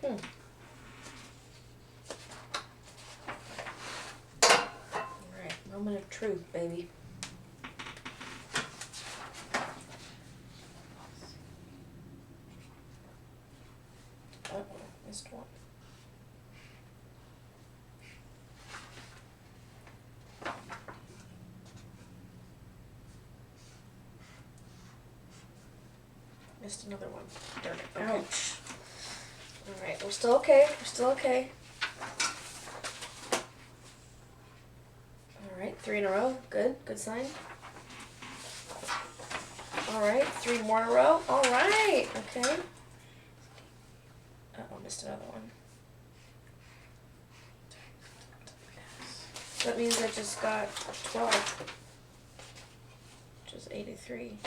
Alright, moment of truth, baby. Uh-oh, missed one. Missed another one. Darn it. Okay. Ouch. Alright, we're still okay. We're still okay. Alright, 3 in a row. Good. Good sign. Alright, 3 more in a row. Alright. Okay. Uh-oh, missed another one. That means I just got 12. Which is 83.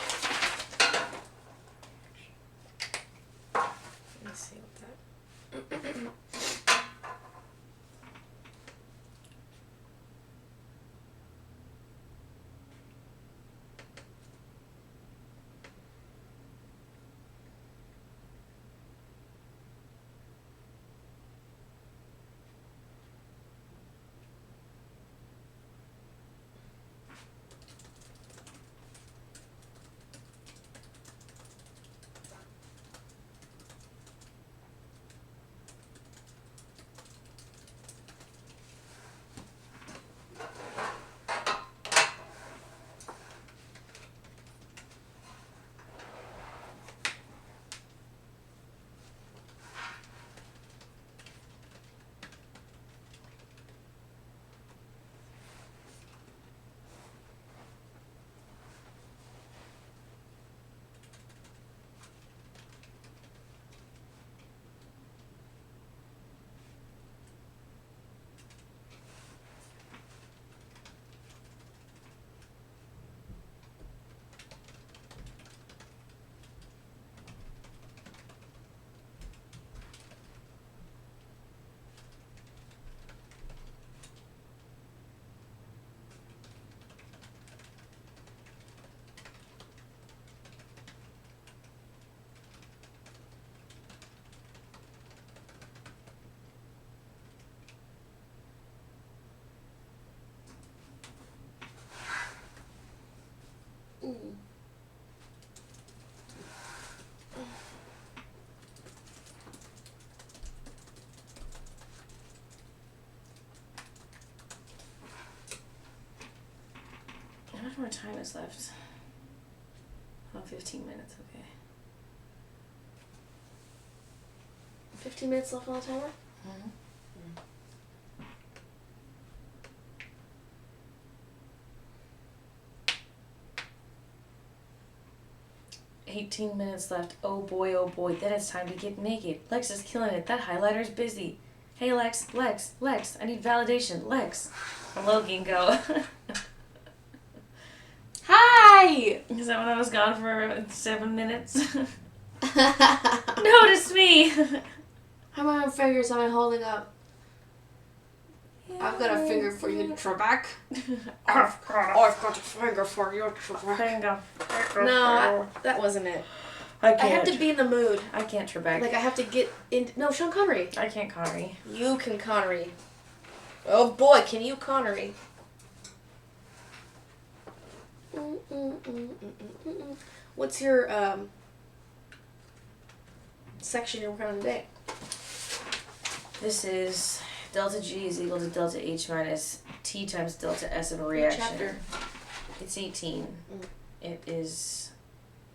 Let's see what that... How much more time is left? Oh, 15 minutes, okay. 15 minutes left on the timer? Mm-hmm. 18 minutes left. Oh boy, then it's time to get naked. Lex is killing it. That highlighter's busy. Hey Lex, I need validation. Lex. Logan, go. Hi! Is that when I was gone for 7 minutes? Notice me! How many fingers am I holding up? I've got a finger for you, Trebek. I've got a finger for you, Trebek. No, that wasn't it. I can't. I have to be in the mood. I can't Trebek. Like, I have to get in... No, Sean Connery. I can't Connery. You can Connery. Oh boy, can you Connery. What's your section you're working on today? This is delta G is equal to delta H minus T times delta S of a reaction. What chapter? It's 18. It is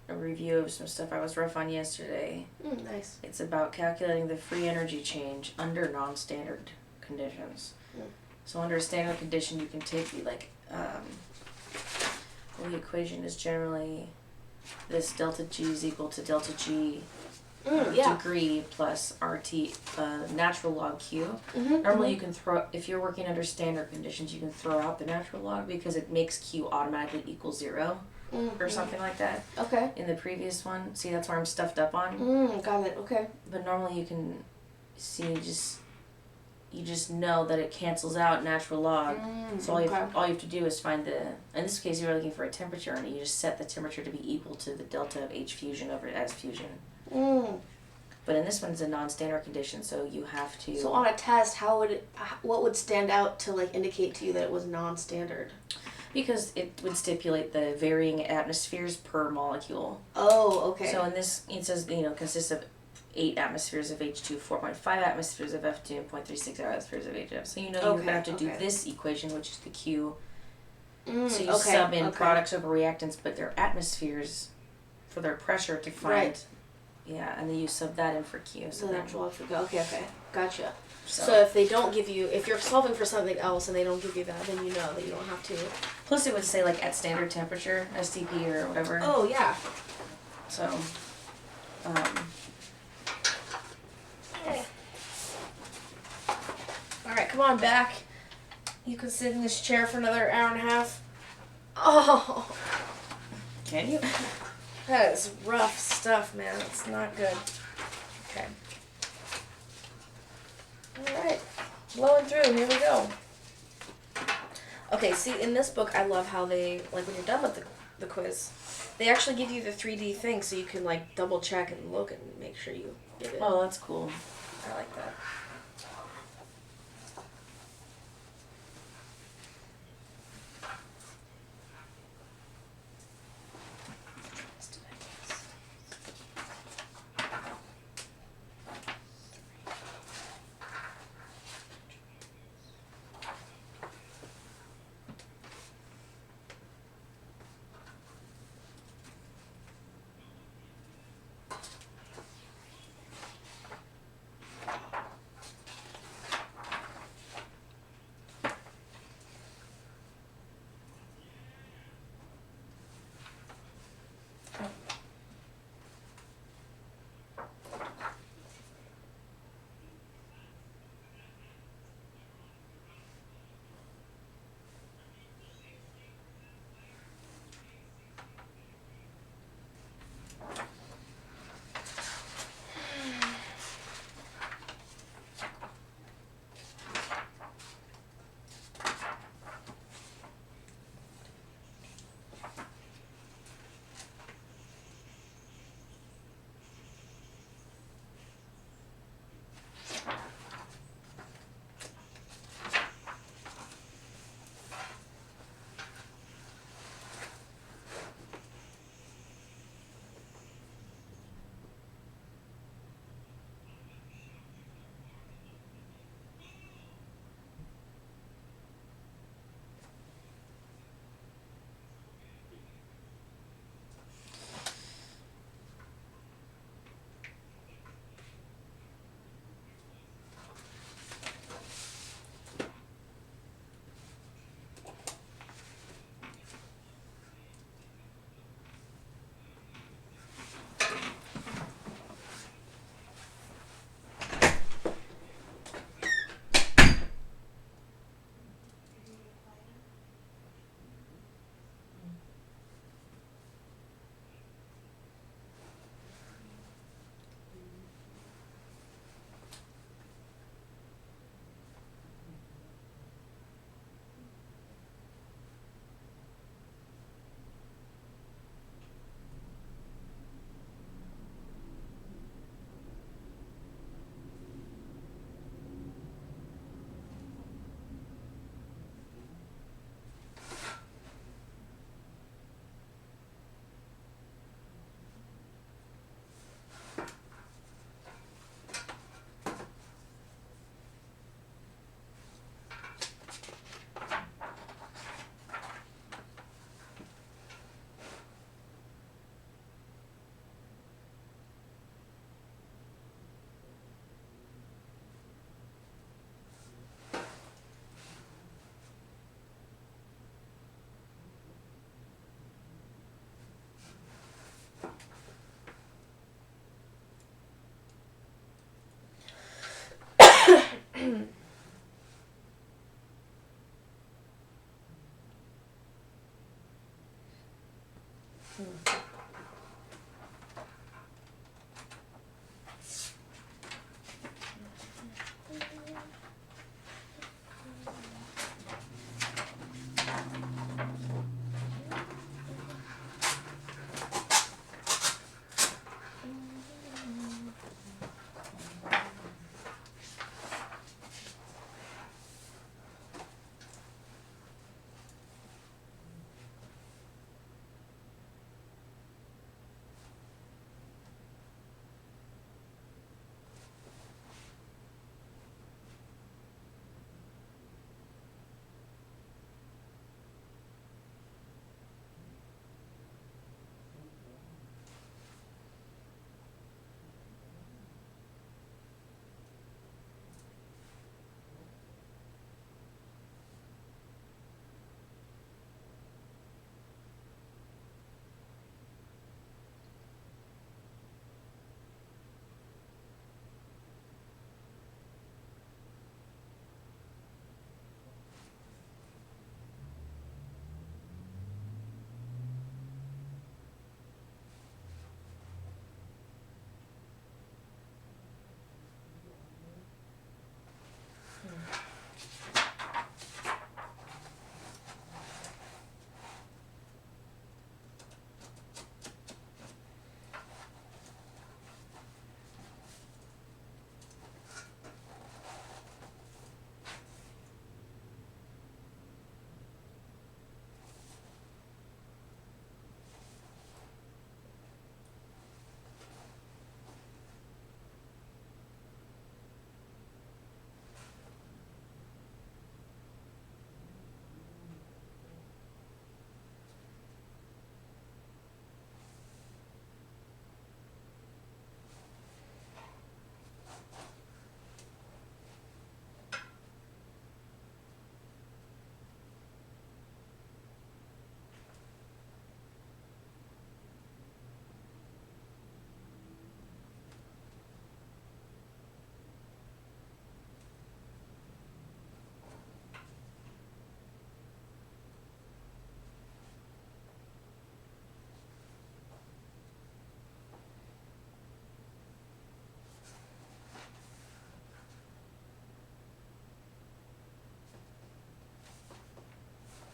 a review of some stuff I was rough on yesterday. Nice. It's about calculating the free energy change under non-standard conditions. So under a standard condition, you can take the the equation is generally this delta G is equal to delta G degree plus RT natural log Q. Normally you can throw, if you're working under standard conditions, you can throw out the natural log because it makes Q automatically equal 0 or something like that. Okay. In the previous one, see that's where I'm stuffed up on. Got it. Okay. But normally you can see you just know that it cancels out natural log. So all you have to do is find the, in this case you're looking for a temperature and you just set the temperature to be equal to the delta of H fusion over S fusion. But in this one, it's a non-standard condition, so you have to... So on a test, what would stand out to like indicate to you that it was non-standard? Because it would stipulate the varying atmospheres per molecule. Oh, okay. So in this, it says, consists of 8 atmospheres of H2, 4.5 atmospheres of F2, and 0.36 atmospheres of HF. So you're going to have to do this equation, which is the Q. So you sub in products over reactants, but their atmospheres for their pressure to find... Right. Yeah, and then you sub that in for Q. So the natural okay. Gotcha. So if they don't give you, if you're solving for something else and they don't give you that, then you know that you don't have to. Plus it would say like at standard temperature, STP or whatever. Oh, yeah. So, Okay. Alright, come on back. You can sit in this chair for another hour and a half. Oh. Can you? That is rough stuff, man. It's not good. Okay. Alright. Blowing through. Here we go. Okay, see, in this book, I love how they, like, when you're done with the quiz, they actually give you the 3D thing so you can, like, double check and look and make sure you get it. Oh, that's cool. I like that.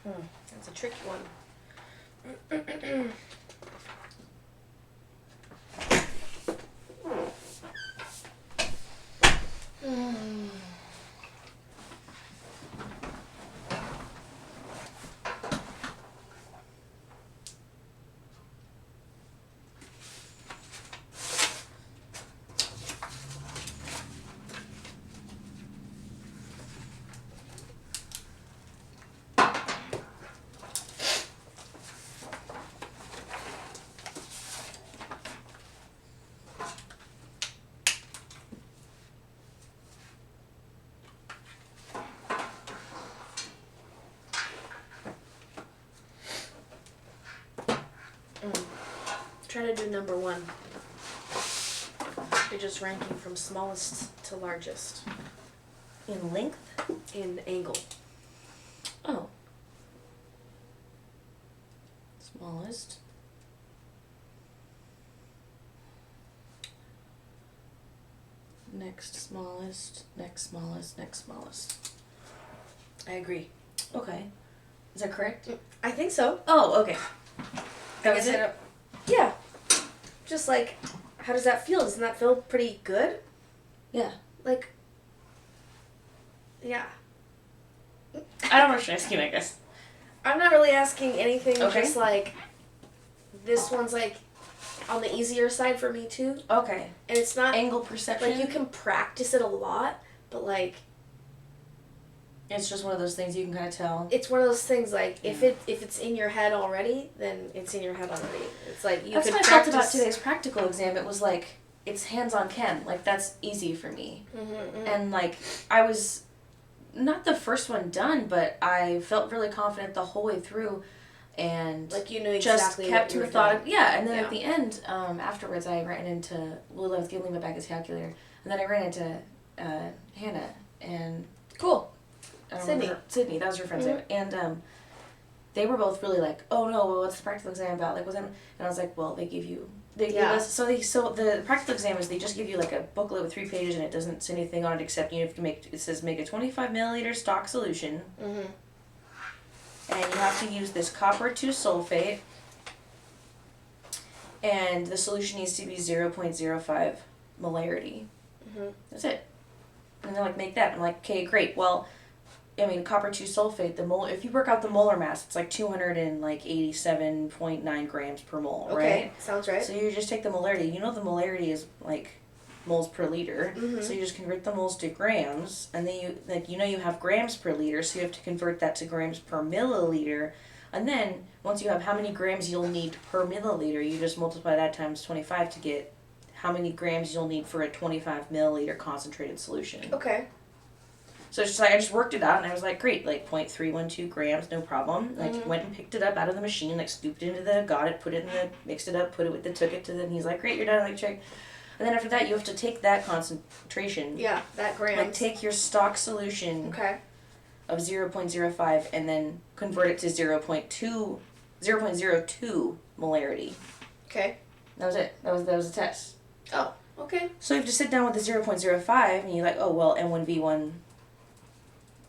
That's a tricky one. Try to do number one. You're just ranking from smallest to largest. In length? In angle. Oh. Smallest. Next smallest, next smallest, next smallest. I agree. Okay. Is that correct? I think so. Oh, okay. That was it? Yeah. Just like, how does that feel? Doesn't that feel pretty good? Yeah. Like, yeah. I don't know what you're asking, I guess. I'm not really asking anything, Okay. just like, this one's like on the easier side for me too. Okay. And it's not, Angle perception? like, you can practice it a lot, but like, It's just one of those things you can kind of tell. it's one of those things like, if it's in your head already, then it's in your head already. It's like, you That's could what I practice. felt about today's practical exam. It was like, it's hands-on chem. Like, that's easy for me. And like, I was not the first one done, but I felt really confident the whole way through, and Like, you knew just exactly kept what you were methodical. doing. Yeah, and then Yeah. at the end, afterwards, I ran into Lula was giving me back his calculator, and then I ran into Hannah and Cool. I don't Sydney. remember. Sydney, that was your friend's name, and they were both really like, oh no, well, what's the practical exam about? Like, what's that? And I was like, well, they give us so the practical exam is they just give you like a booklet with 3 pages and it doesn't say anything on it except you have to it says make a 25 milliliter stock solution, and you have to use this copper 2 sulfate, and the solution needs to be 0.05 molarity. That's it. And they're like, make that. I'm like, okay, great. Well, I mean, copper 2 sulfate, if you work out the molar mass, it's like 287.9 grams per mole, Okay, right? sounds right. So you just take the molarity. You know the molarity is like moles per liter. So you just convert the moles to grams, and then you have grams per liter, so you have to convert that to grams per milliliter. And then once you have how many grams you'll need per milliliter, you just multiply that times 25 to get how many grams you'll need for a 25 milliliter concentrated solution. Okay. So it's just like, I just worked it out, and I was like, great, like 0.312 grams, no problem. Like, went and picked it up out of the machine, like scooped it into got it, put it in mixed it up, put it with took it to them. He's like, great, you're done, like check. And then after that, you have to take that concentration. Yeah, that grams. Like, take your stock solution of 0.05 and then convert it to 0.02 molarity. Okay. That was it. That was the test. Oh, okay. So you have to sit down with the 0.05, and you're like, oh, well, M1V1,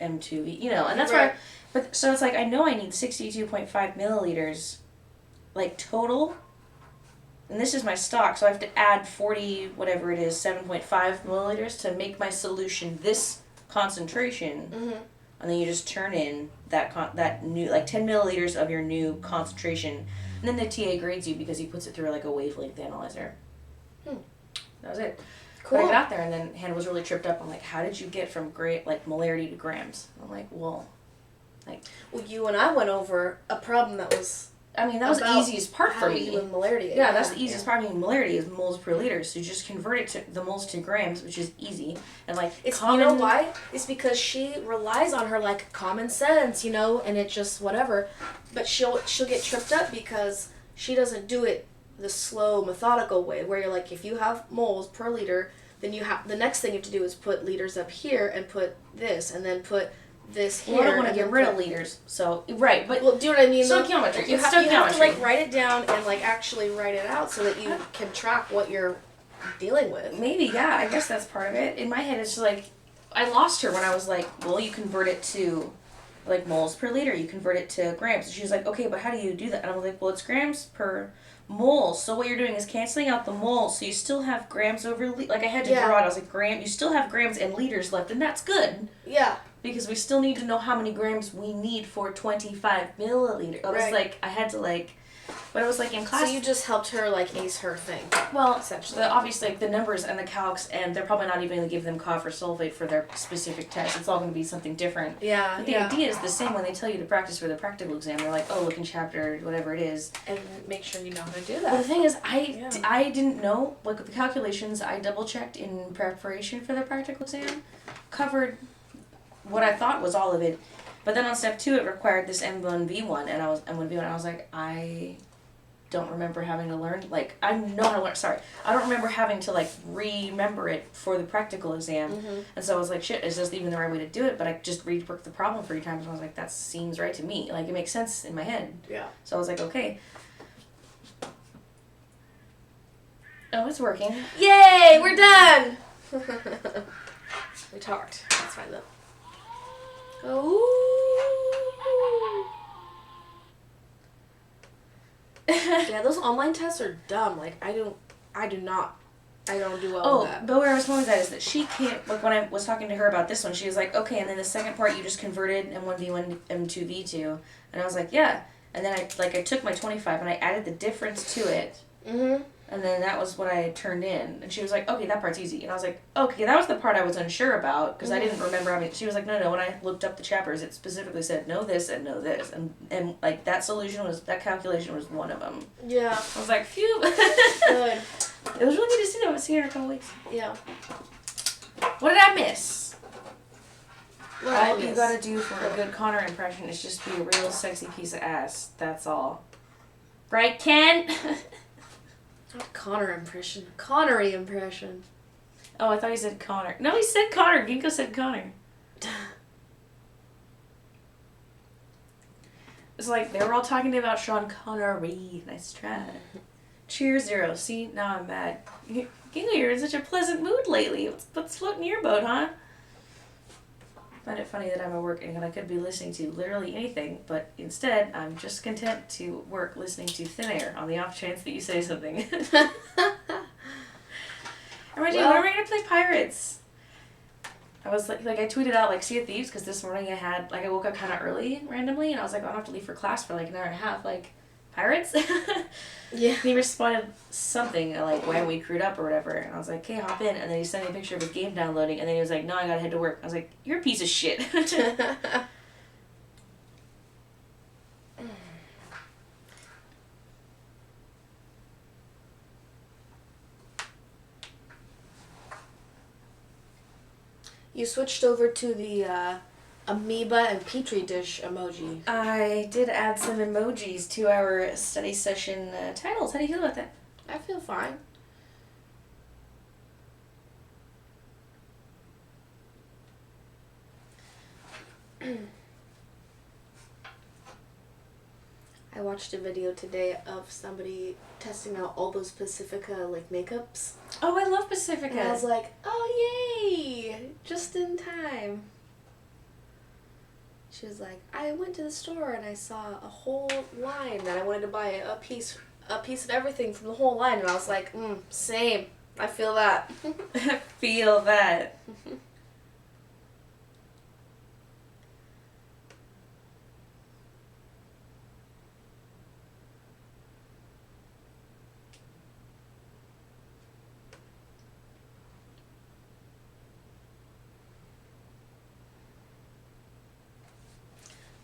M2V, and that's right. But so it's like, I know I need 62.5 milliliters, like, total, and this is my stock, so I have to add 40, whatever it is, 7.5 milliliters to make my solution this concentration, and then you just turn in that new, like, 10 milliliters of your new concentration, and then the TA grades you because he puts it through, like, a wavelength analyzer. That was it. Cool. But I got out there, and then Hannah was really tripped up. I'm like, how did you get from molarity to grams? I'm like, well, you and I went over a problem that was. I mean, that was the easiest part for me. With molarity. Yeah, that's the easiest part. I mean, molarity is moles per liter, so you just convert it to the moles to grams, which is easy. And like, it's you know why? It's because she relies on her like common sense, and it just whatever. But she'll get tripped up because she doesn't do it the slow, methodical way, where you're like, if you have moles per liter, then the next thing you have to do is put liters up here and put this, and then put this here. Well, I don't want to get rid of liters, so right, but well, do you know what I mean? Stoichiometry. You have to like write it down and like actually write it out so that you can track what you're dealing with. Maybe, yeah, I guess that's part of it. In my head, it's just like, I lost her when I was like, well, you convert it to like moles per liter. You convert it to grams. And she was like, okay, but how do you do that? And I was like, well, it's grams per mole. So what you're doing is canceling out the moles, so you still have grams over like I had to draw it. I was like, you still have grams and liters left, and that's good. Yeah. Because we still need to know how many grams we need for 25 milliliters. I was like, I had to like, but it was like in class. So you just helped her like ace her thing. Well, essentially, obviously like, the numbers and the calcs, and they're probably not even going to give them copper sulfate for their specific test. It's all going to be something different. Yeah. But the idea is the same when they tell you to practice for the practical exam. They're like, oh, look in chapter, whatever it is. And make sure you know how to do that. Well, the thing is, I didn't know, like with the calculations I double checked in preparation for the practical exam, covered what I thought was all of it. But then on step 2, it required this M1V1, and I was like, I don't remember having to learn, like, I know how to learn, sorry, I don't remember having to, like, remember it for the practical exam, and so I was like, shit, is this even the right way to do it? But I just reworked the problem 3 times, and I was like, that seems right to me, like, it makes sense in my head. Yeah. So I was like, okay. Oh, it's working. Yay, we're done! We talked, that's fine though. Oh. Yeah, those online tests are dumb. Like, I don't do well with that. But where I was going with that is that she can't, like when I was talking to her about this one, she was like, okay, and then the second part you just converted M1V1, M2V2, and I was like, yeah, and then I took my 25 and I added the difference to it, and then that was what I turned in, and she was like, okay, that part's easy, and I was like, okay, that was the part I was unsure about, because I didn't remember having, she was like, no, when I looked up the chapters, it specifically said, know this and know this, and like, that calculation was one of them. Yeah. I was like, phew. Good. It was really good to see them. I'll see you in a couple weeks. Yeah. What did I miss? All you gotta do for a good Connor impression is just be a real sexy piece of ass. That's all. Right, Ken? Not Connor impression. Connery impression. Oh, I thought he said Connor. No, he said Connor. Ginkgo said Connor. It's like they were all talking about Sean Connery. Nice try. Cheers, 0. See, now I'm mad. Ginkgo, you're in such a pleasant mood lately. What's floating your boat, huh? I find it funny that I'm at work and I could be listening to literally anything, but instead I'm just content to work listening to Thin Air on the off chance that you say something. When are we going to play Pirates? I was like I tweeted out like Sea of Thieves because this morning I woke up kind of early randomly and I was like, I don't have to leave for class for like an hour and a half. Like, Pirates? Yeah. And he responded something like, why haven't we crewed up or whatever? And I was like, okay, hop in. And then he sent me a picture of his game downloading. And then he was like, no, I gotta head to work. I was like, you're a piece of shit. You switched over to the amoeba and petri dish emoji. I did add some emojis to our study session titles. How do you feel about that? I feel fine. I watched a video today of somebody testing out all those Pacifica like makeups. Oh, I love Pacifica. And I was like, oh yay! Just in time. She was like, I went to the store and I saw a whole line that I wanted to buy a piece of everything from the whole line, and I was like, same. I feel that. Feel that.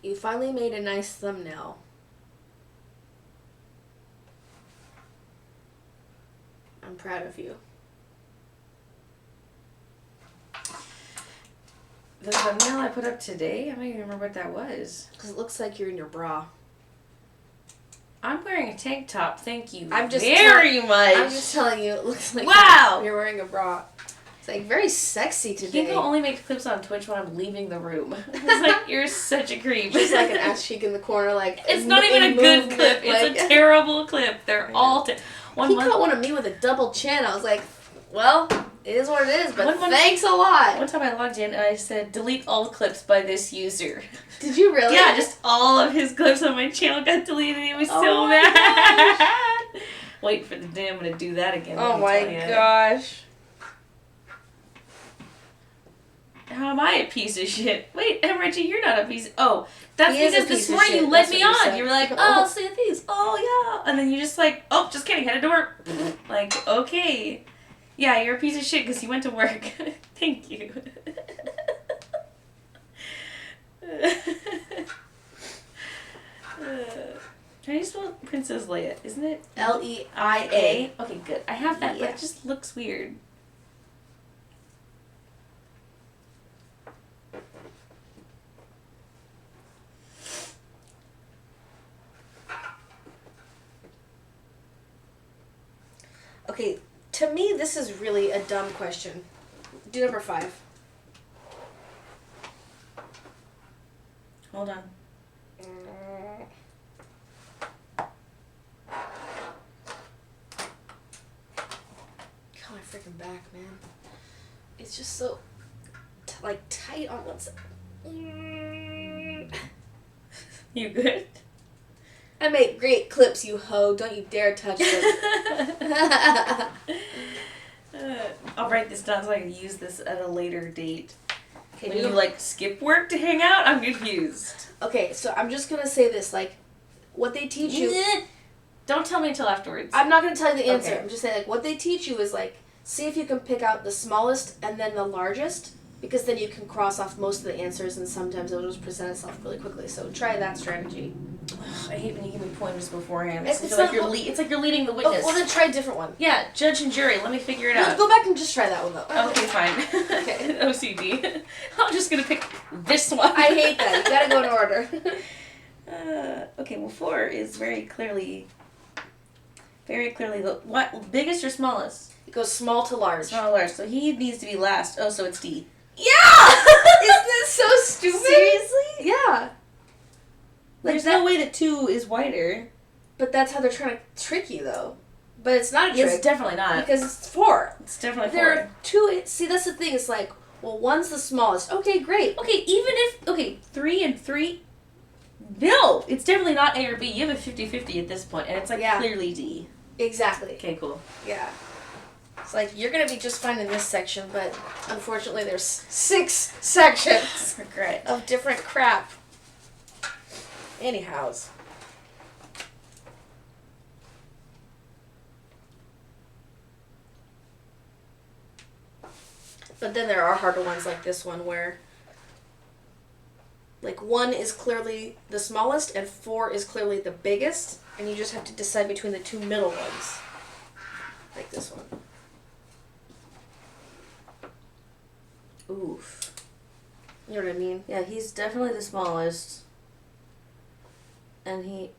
You finally made a nice thumbnail. I'm proud of you. The thumbnail I put up today, I don't even remember what that was. Because it looks like you're in your bra. I'm wearing a tank top, thank you I'm just very much. I'm just telling you, it looks like wow! You're wearing a bra. It's like very sexy today. Ginkgo only makes clips on Twitch when I'm leaving the room. It's like, you're such a creep. Just like an ass cheek in the corner, like it's not even a good clip. It's a terrible clip. They're all he caught one of me with a double chin. I was like, well, It is what it is, but One- thanks a lot. One time I logged in and I said, delete all clips by this user. Did you really? Yeah, just all of his clips on my channel got deleted. He was so my mad. Wait for the day I'm going to do that again. Oh my gosh. How am I a piece of shit? Wait, Reggie, you're not a piece of... Oh, that's He is a because this piece of morning shit. you led That's me what you on. said. You were like, oh, I'll see these. Oh, yeah. And then you just like, oh, just kidding, headed to work. Like, okay. Yeah, you're a piece of shit because you went to work. Thank you. How do you spell Princess Leia? Isn't it Leia? Okay, good. I have that, but Yeah. it just looks weird. Okay, to me, this is really a dumb question. Do number 5. Hold on. God, my freaking back, man. It's just so, tight on one side. You good? I make great clips, you hoe. Don't you dare touch them. I'll write this down so I can use this at a later date. Okay, When you skip work to hang out, I'm confused. Okay, so I'm just gonna say this, what they teach you. Don't tell me until afterwards. I'm not gonna tell you the answer. Okay. I'm just saying, what they teach you is see if you can pick out the smallest and then the largest, because then you can cross off most of the answers, and sometimes it'll just present itself really quickly. So try that strategy. I hate when you give me pointers beforehand. It's It's like not- it's like you're leading the Oh, witness. well, then try a different one. Yeah, judge and jury. Let me figure it No, out. go back and just try that one though. Okay, fine. Okay. OCD. I'm just gonna pick this one. I hate that. You gotta go in order. Okay, well, 4 is very clearly the what biggest or smallest? It goes small to large. Small or large. So he needs to be last. Oh, so it's D. Yeah! Isn't this so stupid? Seriously? Yeah. There's no way that 2 is wider. But that's how they're trying to trick you, though. But it's not a trick. It's definitely not. Because it's 4. It's definitely 4. There are 2. See, that's the thing. It's well, one's the smallest. Okay, great. Okay, even if 3 and 3. No, it's definitely not A or B. You have a 50-50 at this point, and it's Yeah. clearly D. Exactly. Okay, cool. Yeah. It's you're going to be just fine in this section, but unfortunately there's 6 sections Regret. of different crap. Anyhows. But then there are harder ones like this one where 1 is clearly the smallest and 4 is clearly the biggest, and you just have to decide between the 2 middle ones. Like this one. Oof. You know what I mean? Yeah, he's definitely the smallest. And he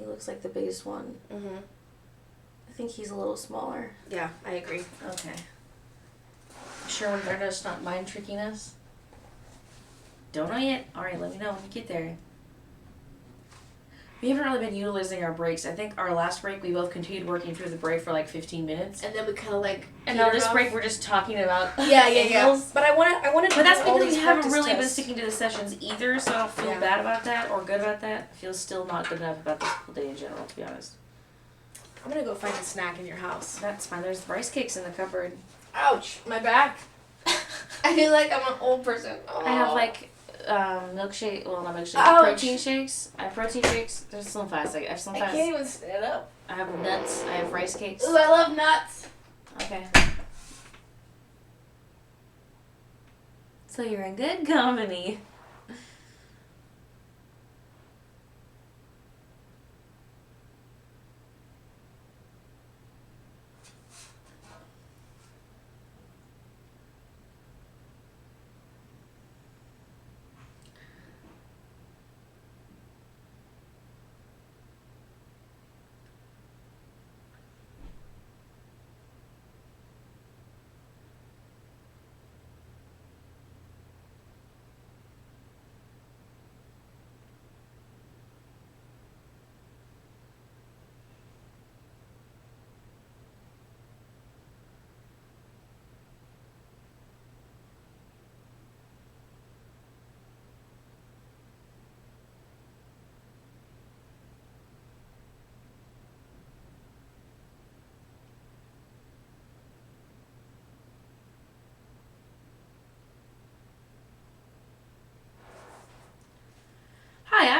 looks like the biggest one. Mm-hmm. I think he's a little smaller. Yeah, I agree. Okay. Sure when they're just not mind tricking us? Don't know yet. Alright, let me know when you get there. We haven't really been utilizing our breaks. I think our last break, we both continued working through the break for 15 minutes. And then we kind of And now this petered break, off. we're just talking about Yeah. angles. But I wanted to But that's do all because we these haven't practice really been tests. sticking to the sessions either, so I don't feel Yeah. bad about that or good about that. I feel still not good enough about this whole day in general, to be honest. I'm gonna go find a snack in your house. That's fine. There's rice cakes in the cupboard. Ouch, my back. I feel like I'm an old person. Oh. I have milkshake. Well, not milkshake. Ouch. Protein shakes. I have protein shakes. There's Slim Fast. I have Slim I Fast. can't even stand up. I have nuts. I have rice cakes. Ooh, I love nuts. Okay. So you're in good company.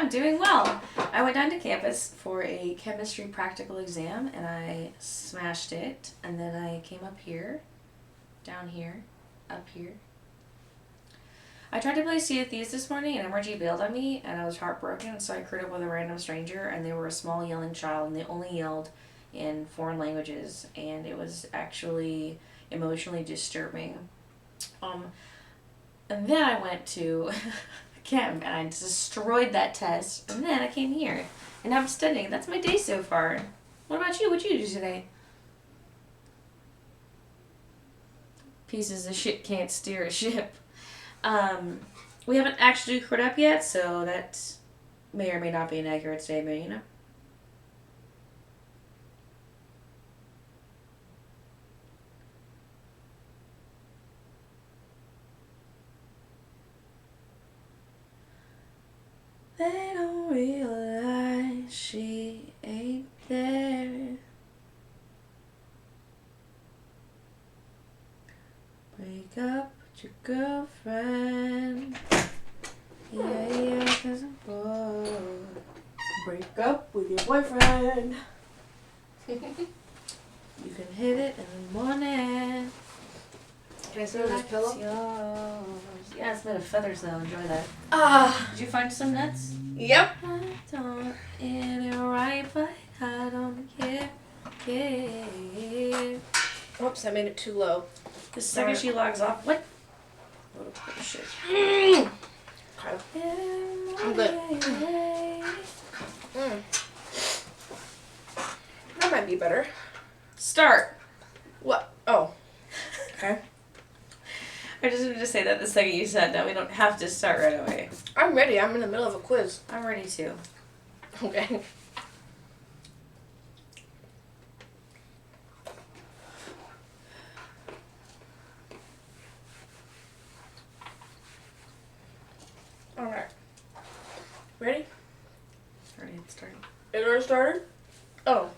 I'm doing well. I went down to campus for a chemistry practical exam and I smashed it. And then I came up here, down here, up here. I tried to play Sea of Thieves this morning and MRG bailed on me and I was heartbroken, so I crewed up with a random stranger and they were a small yelling child and they only yelled in foreign languages and it was actually emotionally disturbing. And then I went to camp and I destroyed that test and then I came here and now I'm studying. That's my day so far. What about you? What'd you do today? Pieces of shit can't steer a ship. We haven't actually crewed up yet, so that may or may not be an accurate statement, you know? They don't realize she ain't there. Break up with your girlfriend. Yeah, 'cause I'm bored. Break up with your boyfriend. You can hit it in the morning. Can I sit on this pillow? Yours. Yeah, it's made of feathers though. Enjoy that. Did you find some nuts? Yep. I don't in it right, but I don't care. Oops, I made it too low. The second she logs off, what? What a bullshit. Okay. I'm good. That might be better. Start. What? Oh. Okay. I just wanted to say that the second you said that we don't have to start right away. I'm ready. I'm in the middle of a quiz. I'm ready too. Okay. Alright. Ready? Ready, it's starting. It already started? Oh.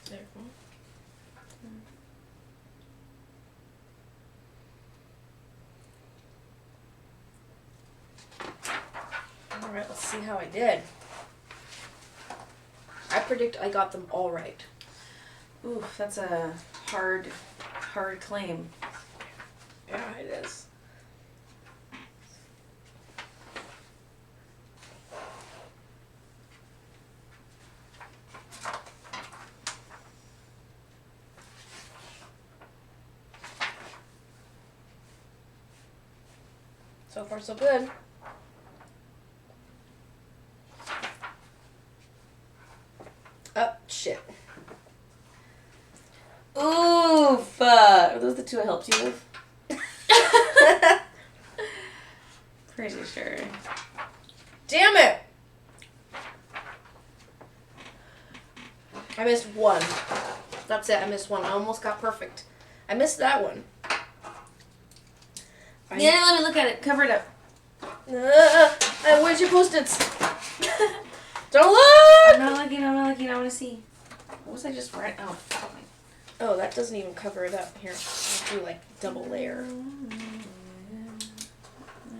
There we go. Alright, let's see how I did. I predict I got them all right. Oof, that's a hard claim. Yeah, it is. So far, so good. Oh, shit. Oof! Are those the two I helped you with? Pretty sure. Damn it! I missed one. That's it. I missed one. I almost got perfect. I missed that one. Yeah, let me look at it. Cover it up. Where's your Post-its? Don't look! I'm not looking. I want to see. What was I just writing? Oh, fuck. Oh, that doesn't even cover it up. Here, I'll do like double layer.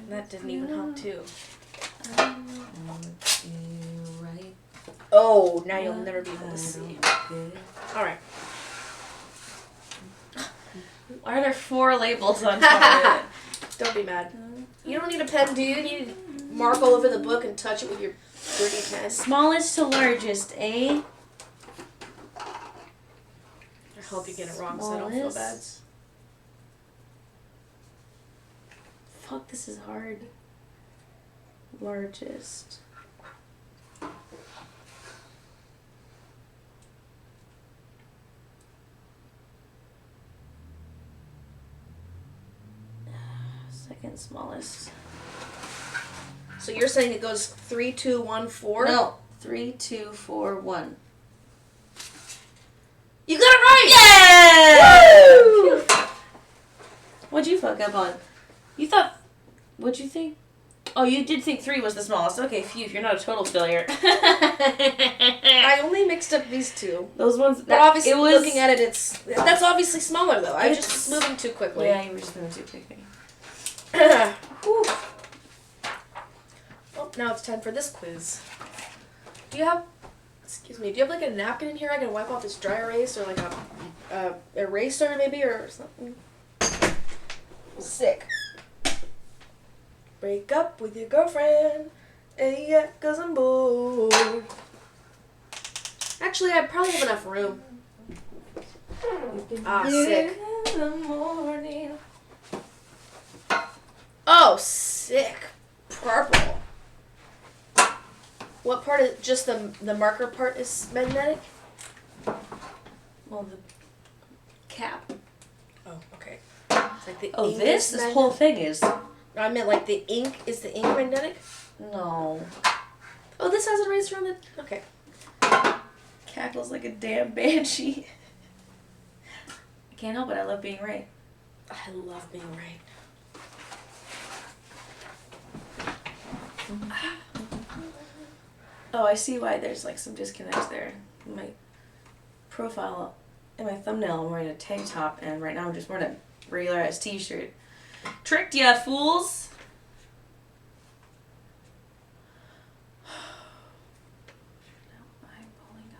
That didn't even help too. Oh, now you'll never be able to see. Alright. Why are there 4 labels on top of it? Don't be mad. You don't need a pen, do you? You need to mark all over the book and touch it with your dirty pen. Smallest to largest, eh? I hope you get it wrong so I don't feel bad. Fuck, this is hard. Largest. Second smallest. So you're saying it goes 3, 2, 1, 4? No, 3, 2, 4, 1. You got it right! Yeah! Woo! What'd you fuck up on? You thought... What'd you think? Oh, you did think 3 was the smallest. Okay, phew, you're not a total failure. I only mixed up these two. Those ones... But obviously, looking at it, that's obviously smaller, though. I was just moving too quickly. Yeah, you were just moving too quickly. Oh, now it's time for this quiz. Do you have like a napkin in here I can wipe off this dry erase, or like a eraser maybe, or something? Sick. Break up with your girlfriend, yeah, 'cause I'm bored. Actually, I probably have enough room. Ah, sick. In the morning. Oh, sick. Purple. What part is just the marker part is magnetic? Well, the cap. Oh, okay. It's like the ink this whole thing is. I meant like the ink. Is the ink magnetic? No. Oh, this has a eraser on it. Okay. Cackles like a damn banshee. I can't help it. I love being right. I love being right. Oh, I see why there's like some disconnects there. In my profile, in my thumbnail, I'm wearing a tank top, and right now I'm just wearing a regular ass t-shirt. Tricked ya, fools! Now I'm pulling up.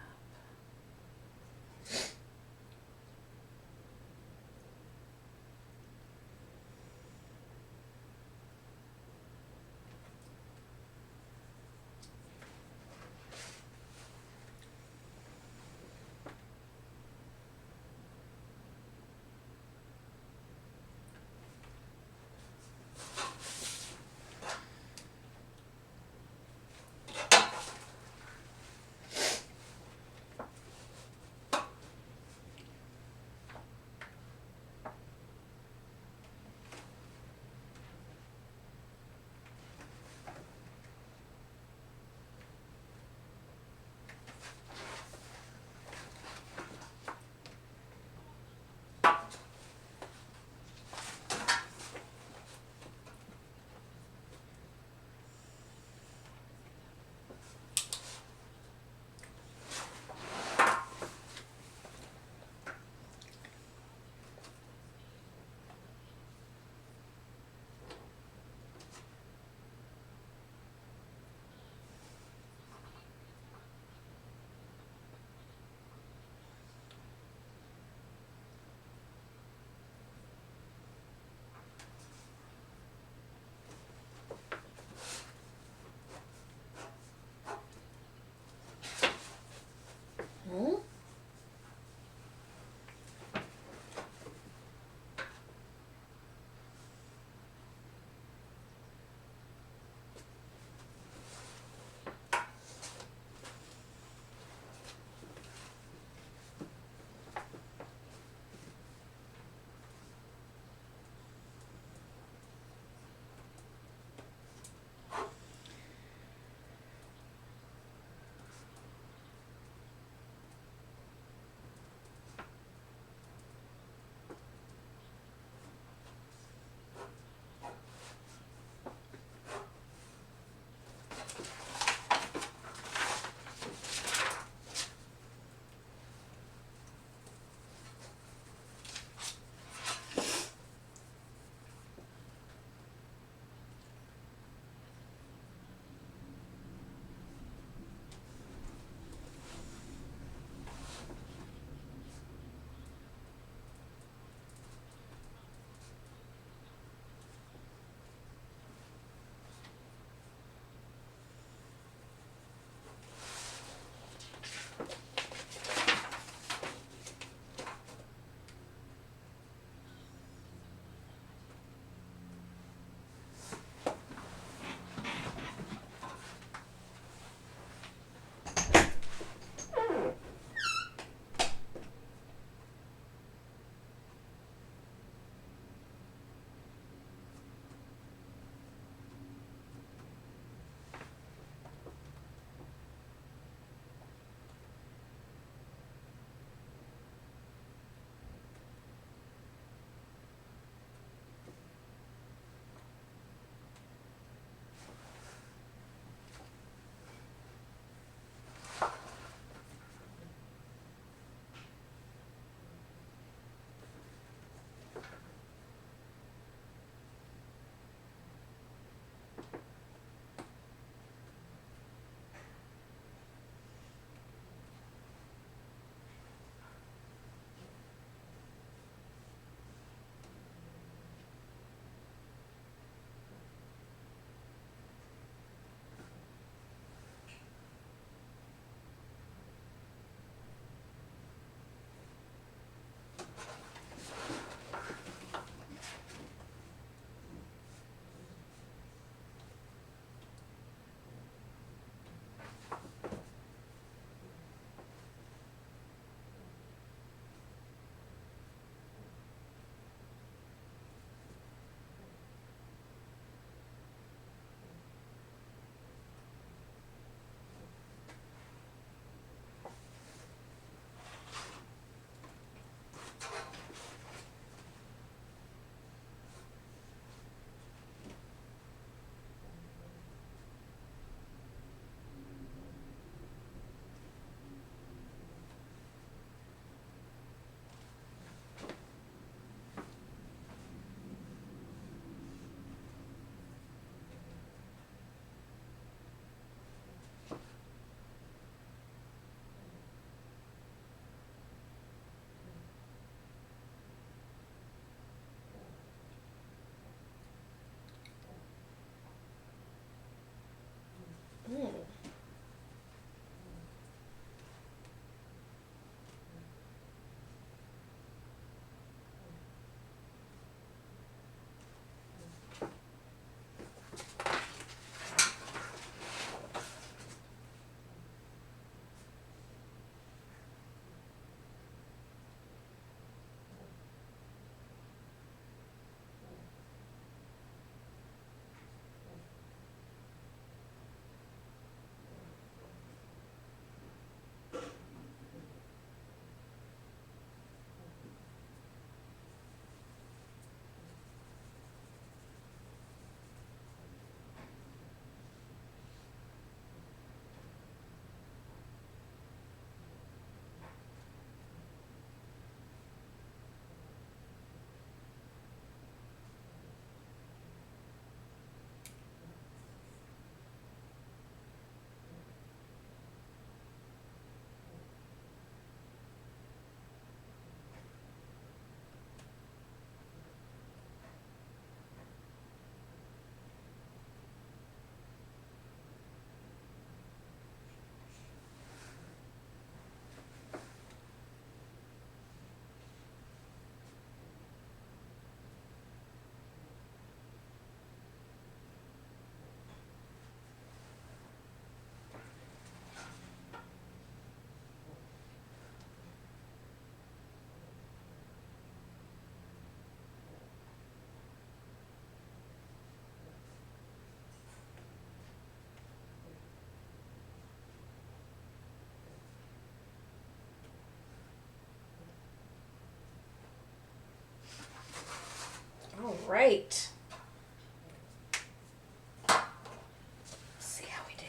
right. Let's see how we did.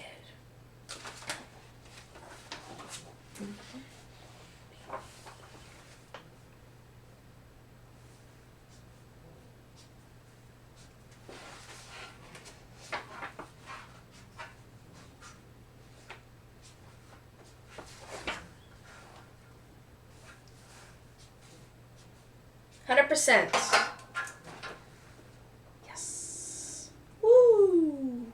100%. Yes. Woo!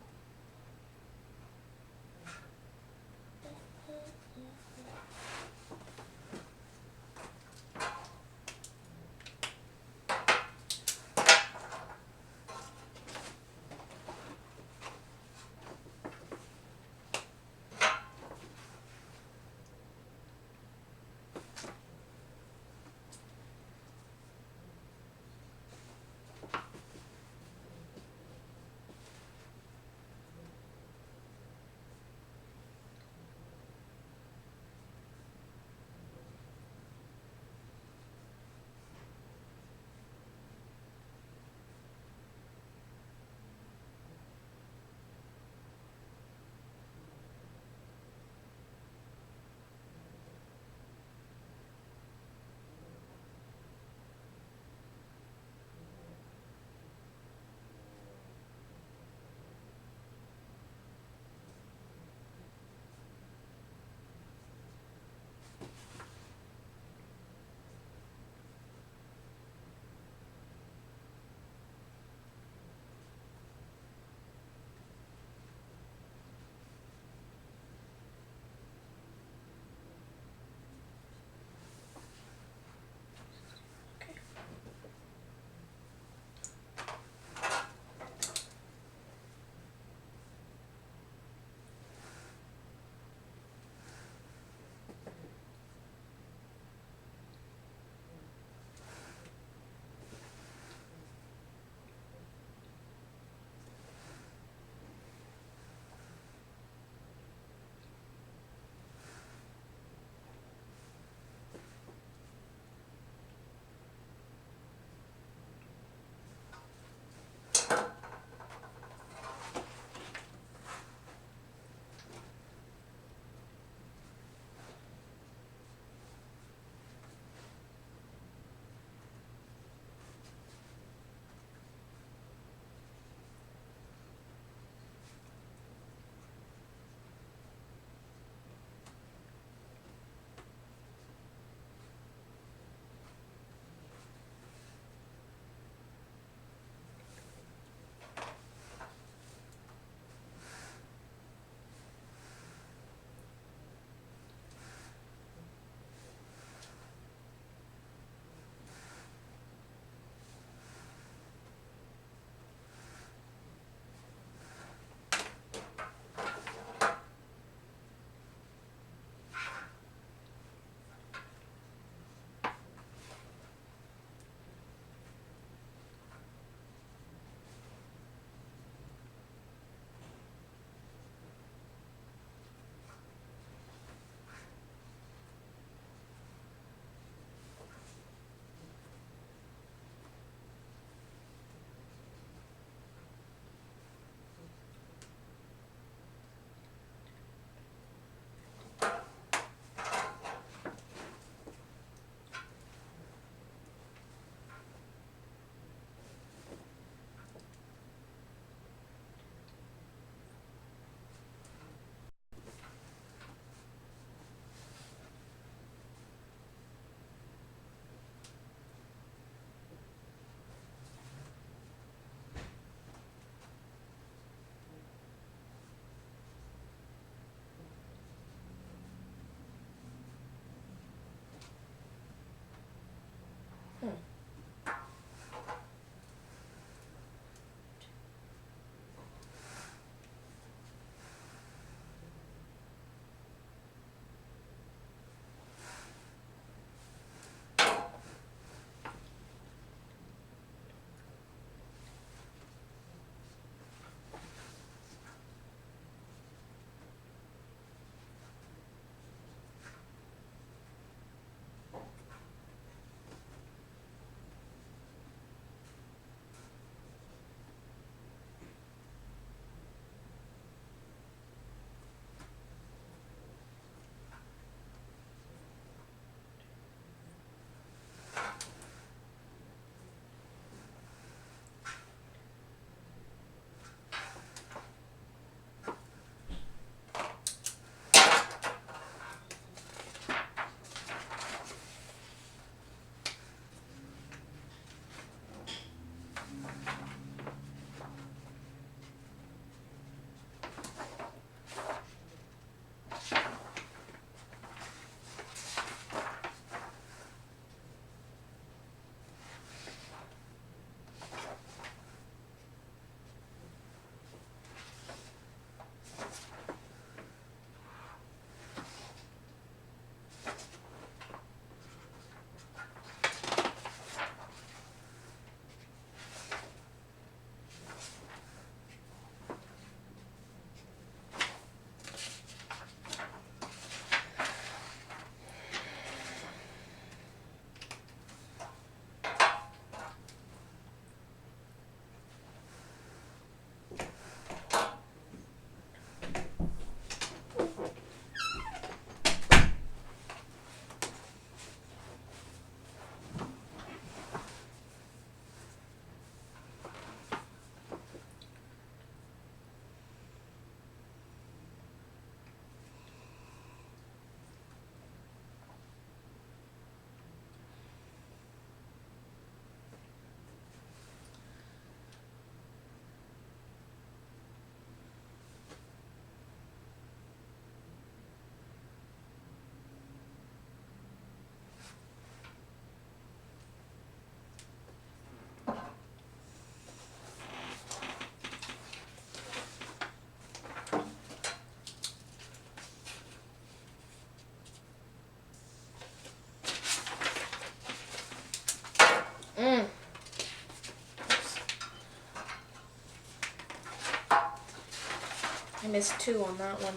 missed 2 on that one.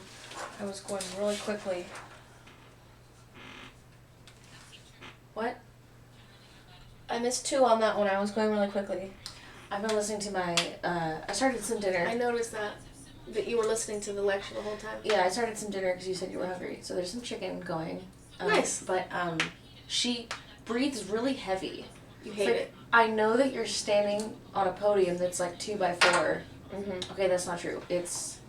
I was going really quickly. What? I missed 2 on that one. I was going really quickly. I've been listening to my, I started some dinner. I noticed that you were listening to the lecture the whole time. Yeah, I started some dinner because you said you were hungry. So there's some chicken going. Nice. But she breathes really heavy. You hate like, it. I know that you're standing on a podium that's like 2x4. Mm-hmm. Okay, that's not true. It's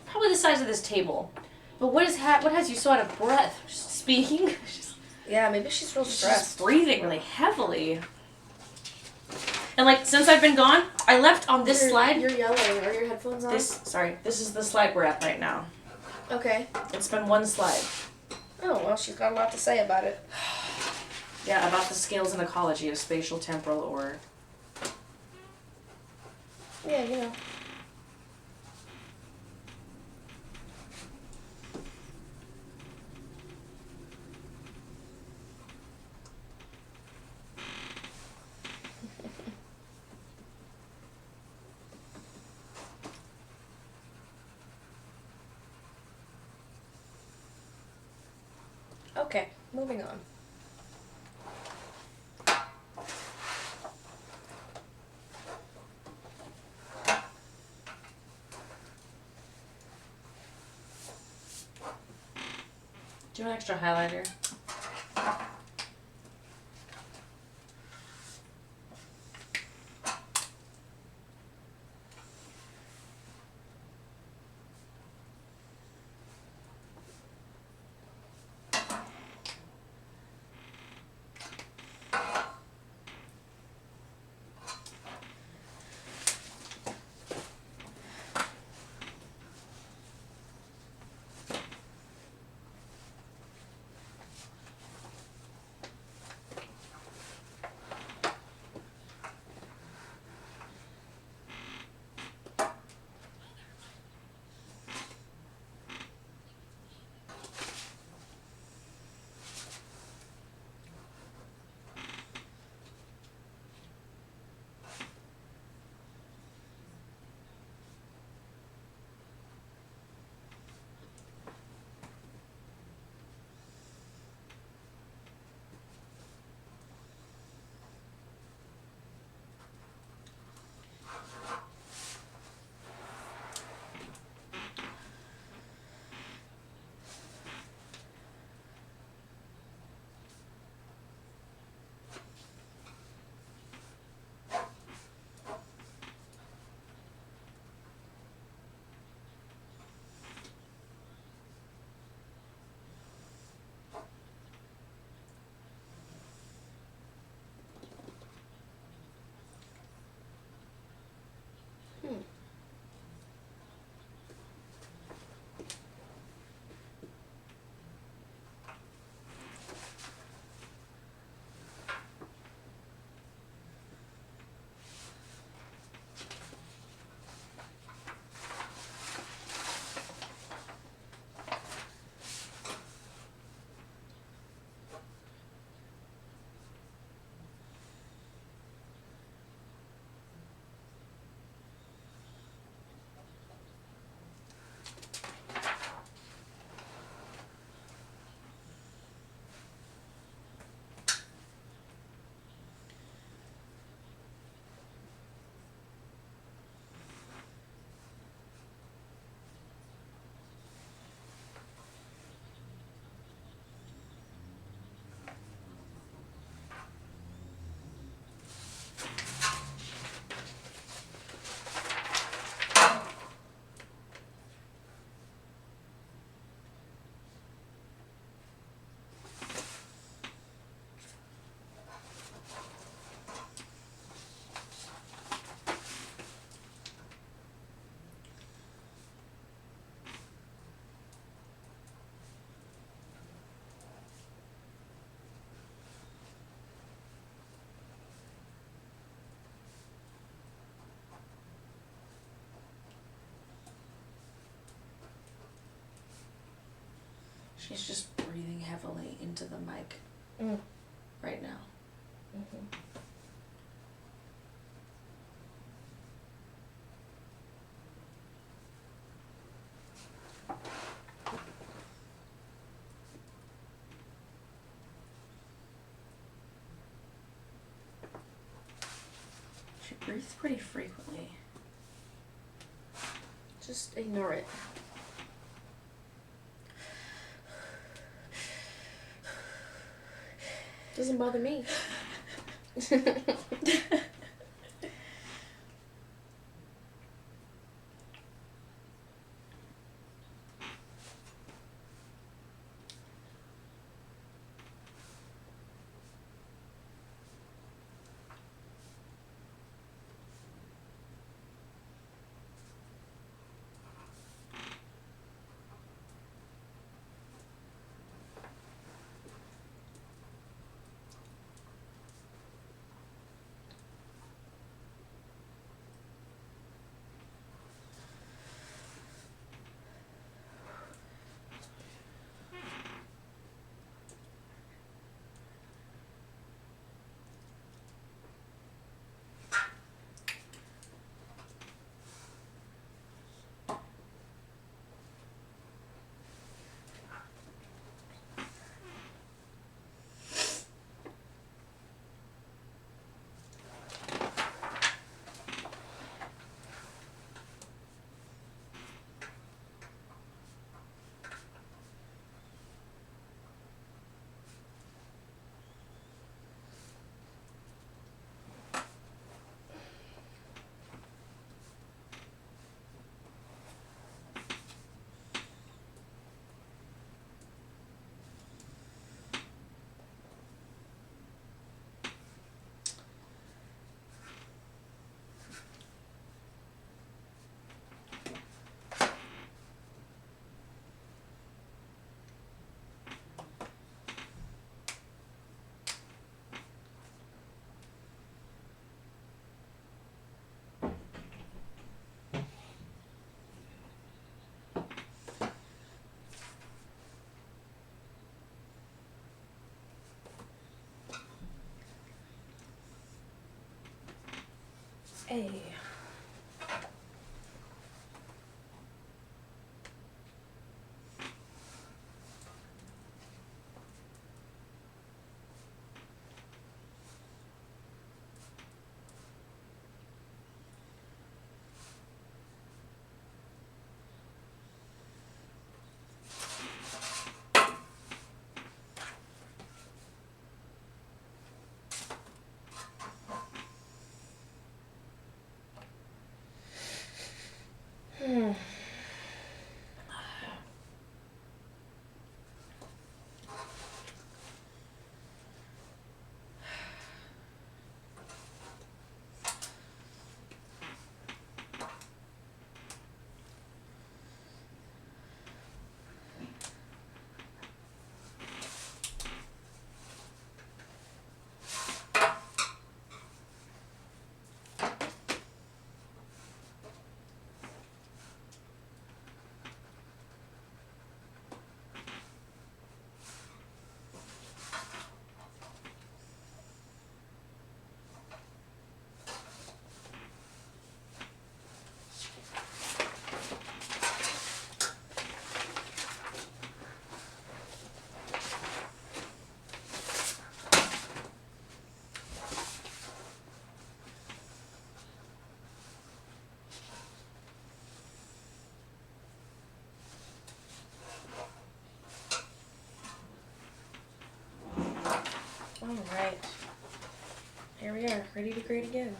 probably the size of this table. But what has you so out of breath? Just speaking? Yeah, maybe she's real stressed. Just breathing really heavily. And like since I've been gone, I left on this slide. You're yelling. Are your headphones on? This is the slide we're at right now. Okay. It's been one slide. Oh, well, she's got a lot to say about it. Yeah, about the scales and ecology of spatial, temporal, or... Yeah, you know. Okay, moving on. Do you want an extra highlighter? She's just breathing heavily into the mic right now. Mm-hmm. She breathes pretty frequently. Just ignore it. Doesn't bother me. Hey. All right. Here we are, ready to grade again.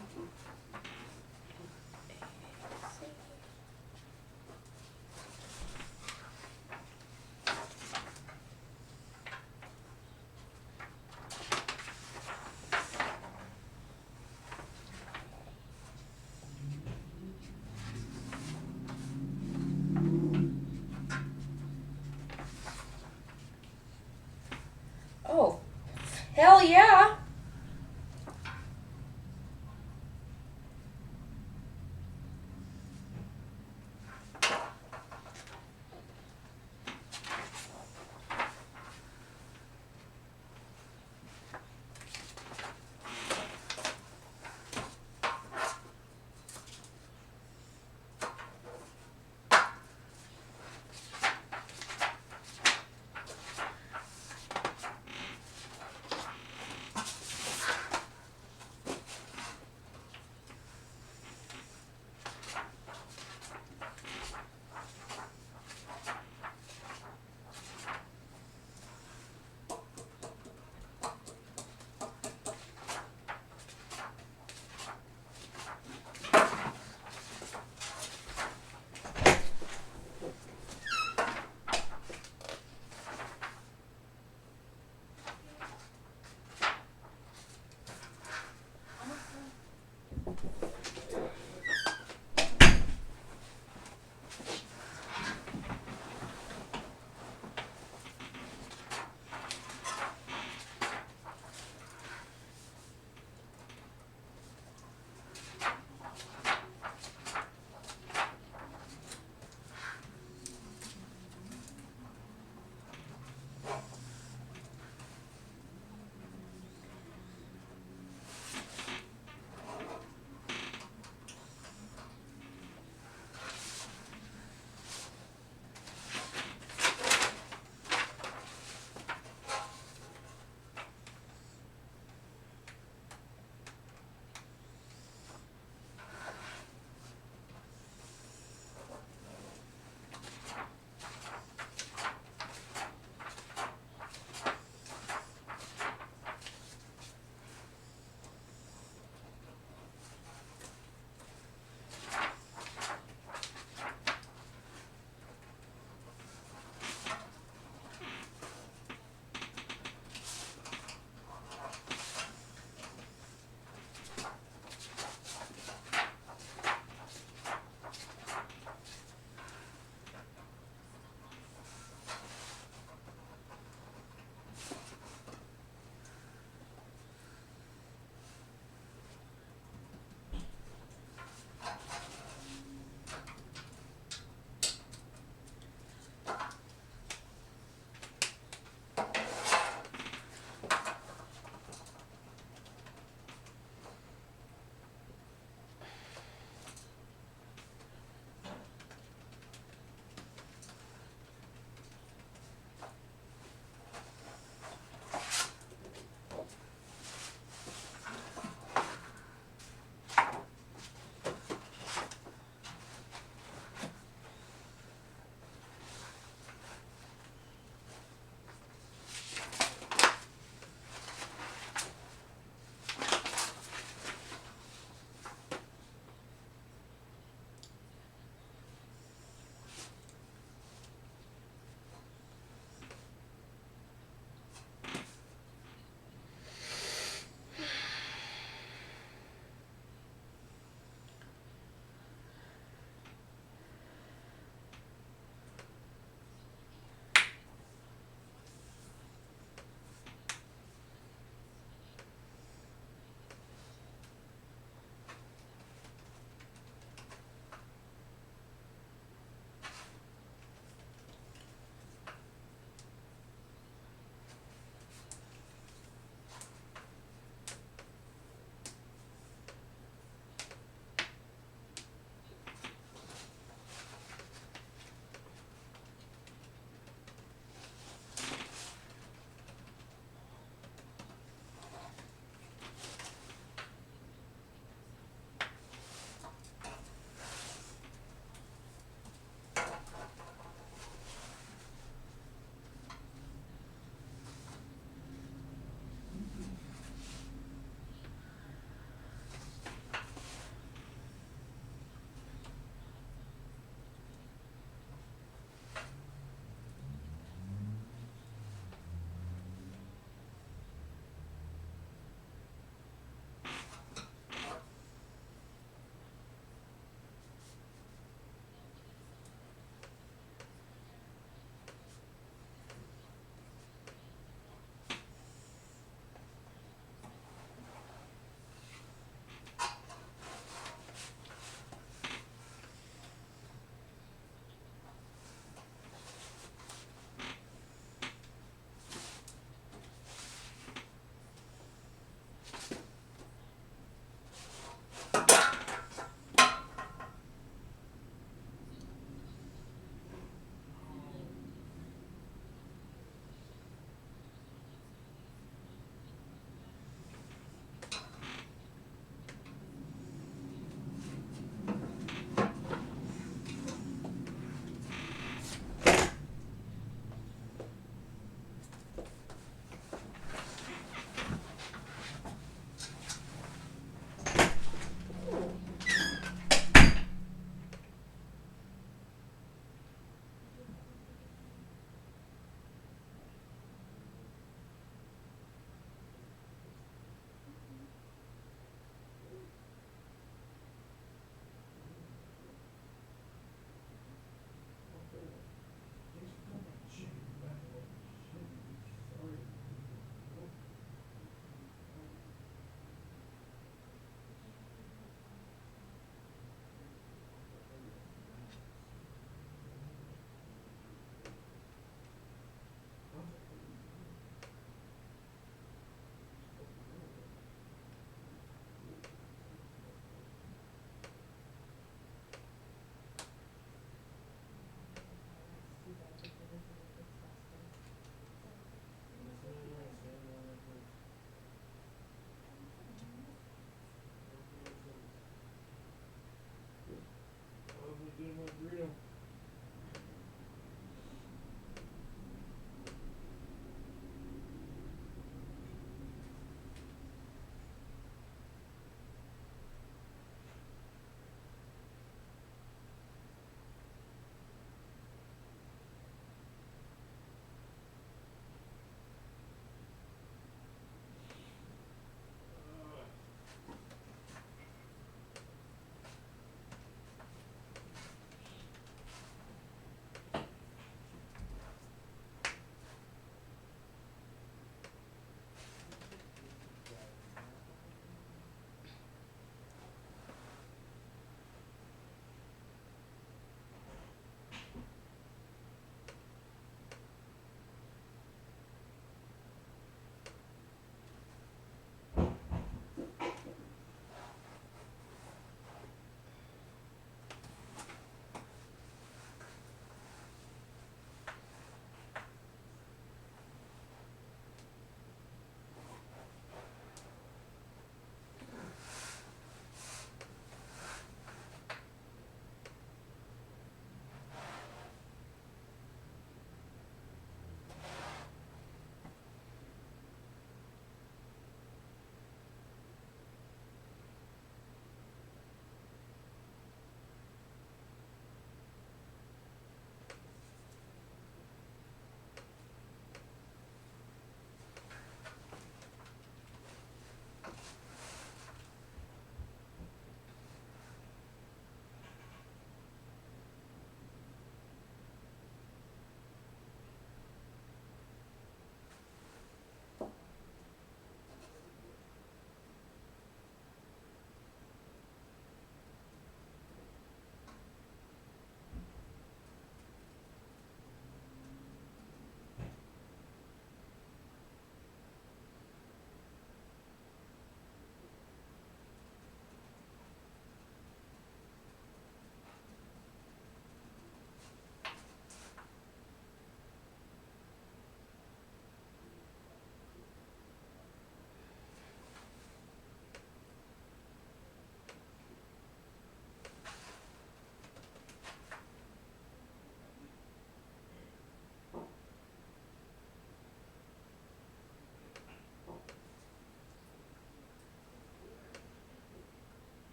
Oh, hell yeah!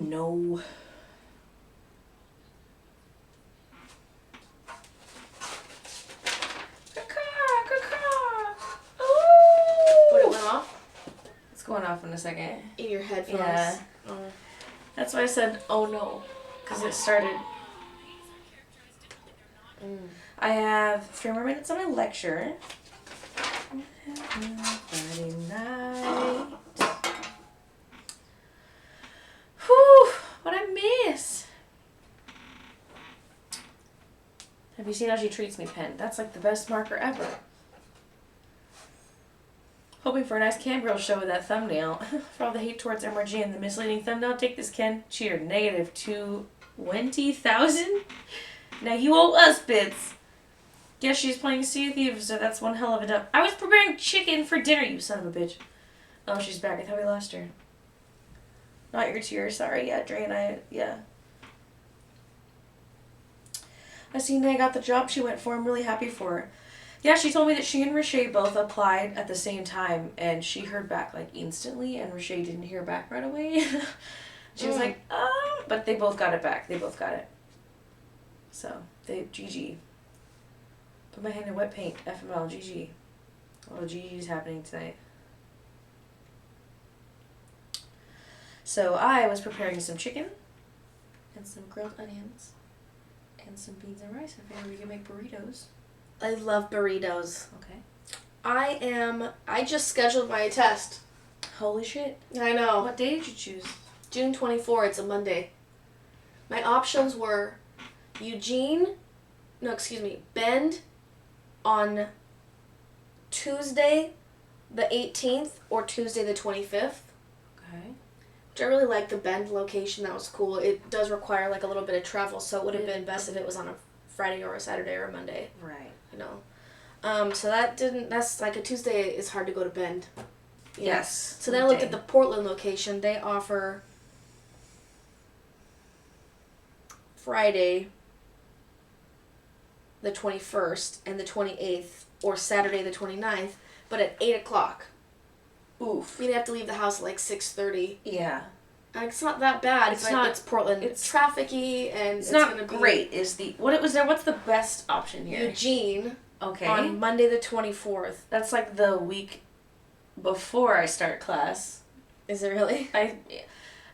no. What, it went off? It's going off in a second. In your headphones? Yeah. Oh. That's why I said, oh no. Because it started. I have 3 more minutes on my lecture. Friday night. Whew, what I miss. Have you seen how she treats me, Pen? That's like the best marker ever. Hoping for a nice Camgirl show with that thumbnail. For all the hate towards MRG and the misleading thumbnail, take this, Ken. Cheer, negative 20,000? Now you owe us bits. Yes, she's playing Sea of Thieves, so that's one hell of a dub. I was preparing chicken for dinner, you son of a bitch. Oh, she's back. I thought we lost her. Not your tears, sorry. Yeah, Dre and I, yeah. I seen Nay got the job she went for. I'm really happy for her. Yeah, she told me that she and Rashay both applied at the same time, and she heard back, like, instantly, and Rashay didn't hear back right away. She was like, but they both got it back. They both got it. So, GG. Put my hand in wet paint. FML, GG. A lot of GG's happening tonight. So I was preparing some chicken and some grilled onions and some beans and rice. I figured we could make burritos. I love burritos. Okay. I just scheduled my test. Holy shit. I know. What day did you choose? June 24, it's a Monday. My options were Bend on Tuesday the 18th or Tuesday the 25th. Okay. Which I really like the Bend location. That was cool. It does require like a little bit of travel, so it would have been best if it was on a Friday or a Saturday or a Monday. Right. You know. So that's like a Tuesday is hard to go to Bend. Yes. So then I looked at the Portland location. They offer Friday the 21st and the 28th or Saturday the 29th, but at 8 o'clock. Oof. We'd have to leave the house at like 6:30. Yeah. It's not that bad. It's Portland. It's trafficy and it's not gonna great. Is the what's the best option here? Eugene. Okay. On Monday the 24th. That's like the week before I start class. Is it really?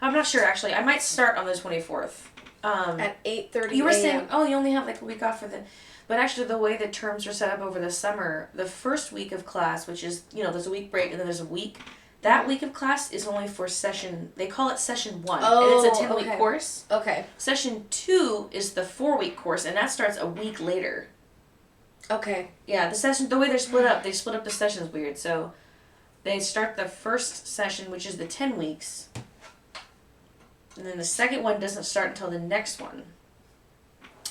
I'm not sure actually. I might start on the 24th. At 8:30. You were saying, oh, you only have like a week off for the. But actually, the way the terms are set up over the summer, the first week of class, which is, there's a week break and then there's a week, that week of class is only for they call it session 1. Oh, and it's a 10-week course. Okay. Session 2 is the 4-week course, and that starts a week later. Okay. Yeah, the way they're split up, they split up the sessions weird. So they start the first session, which is the 10 weeks, and then the second one doesn't start until the next one.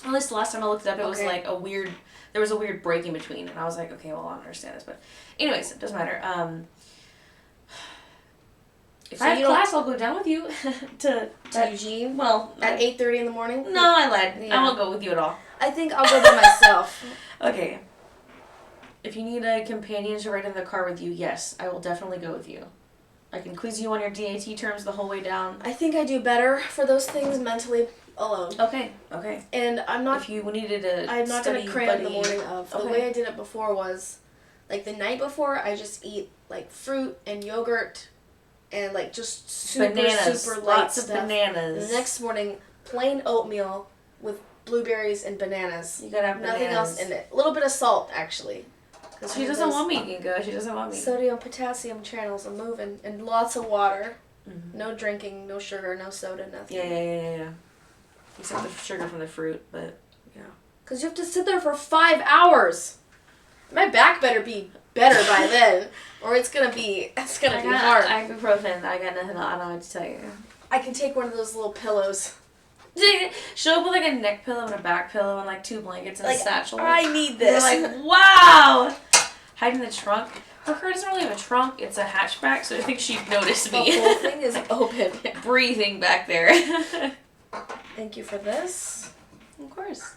At least the last time I looked it up, it was like there was a weird break in between, and I was like, okay, well, I don't understand this, but anyways, it doesn't matter. If I have class, I'll go down with you to Eugene. Well, at 8:30 in the morning. No, I lied. Yeah. I won't go with you at all. I think I'll go by myself. Okay. If you need a companion to ride in the car with you, yes, I will definitely go with you. I can quiz you on your DAT terms the whole way down. I think I do better for those things mentally alone. Okay. And I'm not. If you needed a I'm not going to cram the morning of. The Okay. way I did it before was, like the night before, I just eat like fruit and yogurt, and like just super light lots of stuff. bananas. The next morning, plain oatmeal with blueberries and bananas. You gotta have nothing bananas. else in it. A little bit of salt actually. She doesn't want me, Ginga. She doesn't want me. Sodium, potassium channels are moving, and lots of water. Mm-hmm. No drinking, no sugar, no soda, nothing. Yeah. Except the sugar from the fruit, but yeah. Because you have to sit there for 5 hours. My back better be better by then, or it's gonna be hard. Ibuprofen. I got nothing. I don't know what to tell you. I can take one of those little pillows. Show up with like a neck pillow and a back pillow and like 2 blankets and a satchel. I need this. They're like, wow. Hide in the trunk. Her car doesn't really have a trunk. It's a hatchback, so I think she noticed me. The whole thing is open. Breathing back there. Thank you for this. Of course.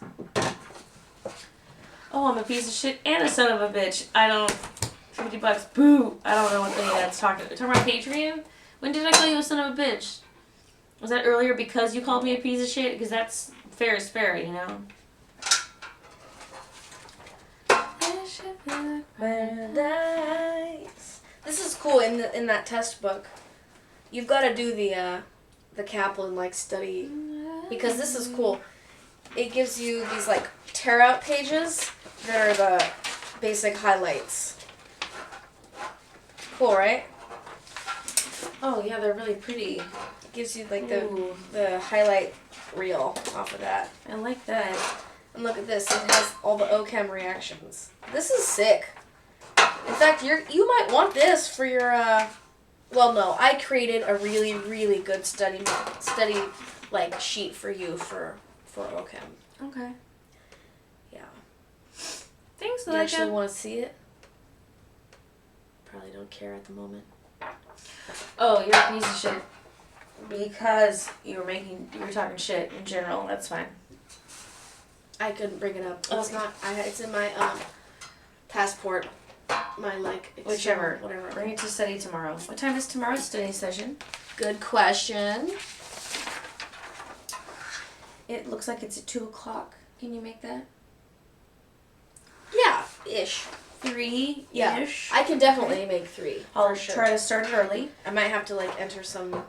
Oh, I'm a piece of shit and a son of a bitch. I don't... $50. Boo! I don't know what that's talking about. Talking about Patreon? When did I call you a son of a bitch? Was that earlier because you called me a piece of shit? Because that's fair is fair, you know? Paradise. This is cool in that test book. You've got to do the Kaplan like study because this is cool. It gives you these like tear out pages that are the basic highlights. Cool, right? Oh, yeah, they're really pretty. It gives you like the highlight reel off of that. I like that. And look at this. It has all the OChem reactions. This is sick. In fact, you might want this for your. Well, no, I created a really, really good study like sheet for you for OChem. Okay. Yeah. Thanks, You Enicca. actually want to see it? Probably don't care at the moment. Oh, you're a piece of shit. Because you were talking shit in general. That's fine. I couldn't bring it up. It's Okay. not. It's in my passport. My like. Whichever. Whatever. Bring it to study tomorrow. What time is tomorrow's study session? Good question. It looks like it's at 2 o'clock. Can you make that? Yeah, ish. 3-ish? Yeah, I can definitely make 3. I'll for sure. try to start it early. I might have to like enter some.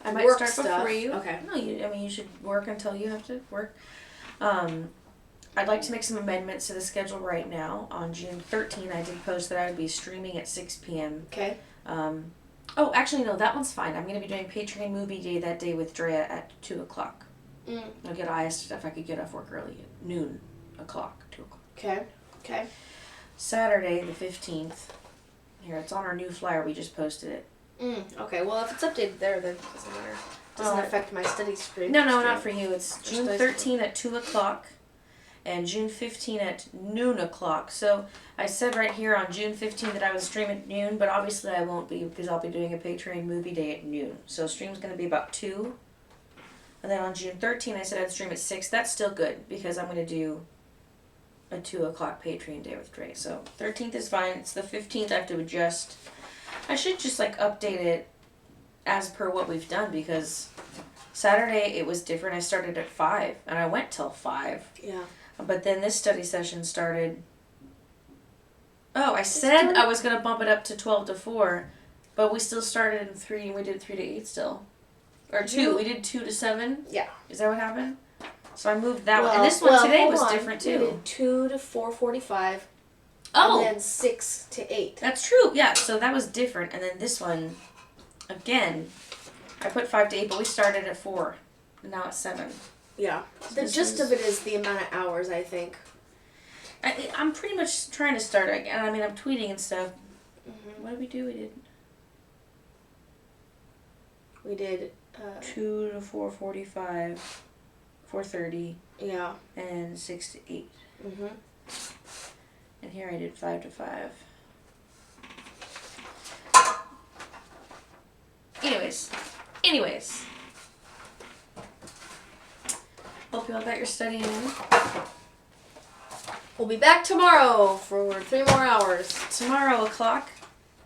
I might work start stuff. before you. Okay. No, you should work until you have to work. I'd like to make some amendments to the schedule right now. On June 13, I did post that I would be streaming at 6 p.m. Okay. Oh, actually, no, that one's fine. I'm going to be doing Patreon Movie Day that day with Drea at 2 o'clock. I asked if I could get off work early at noon o'clock, 2 o'clock. Okay. Okay. Saturday, the 15th. Here, it's on our new flyer. We just posted it. Okay. Well, if it's updated there, then it doesn't matter. Doesn't affect my study stream. No, not for you. It's June study 13 at 2 o'clock and June 15 at noon o'clock. So I said right here on June 15 that I would stream at noon, but obviously I won't be because I'll be doing a Patreon Movie Day at noon. So stream's going to be about 2. And then on June 13 I said I'd stream at 6. That's still good because I'm going to do a 2 o'clock Patreon Day with Dre. So 13th is fine. It's the 15th I have to adjust. I should just like update it as per what we've done because Saturday it was different. I started at 5 and I went till 5. Yeah. But then this study session started. Oh, I said I was going to bump it up to 12 to 4, but we still started in 3 and we did 3 to 8 still. Or 2. We did 2 to 7. Yeah. Is that what happened? So I moved that one. And this one today was different too. We did 2 to 4:45. Oh. And then 6 to 8. That's true. Yeah. So that was different. And then this one, again, I put 5 to 8, but we started at 4. And now it's 7. Yeah. The gist of it is the amount of hours, I think. I'm pretty much trying to start again. I mean, I'm tweeting and stuff. Mm-hmm. What did we do? We did 2 to 4:45, 4:30. Yeah. And 6 to 8. Mhm. And here I did 5 to 5. Anyways. Hope you all got your studying in. We'll be back tomorrow for 3 more hours. Tomorrow o'clock.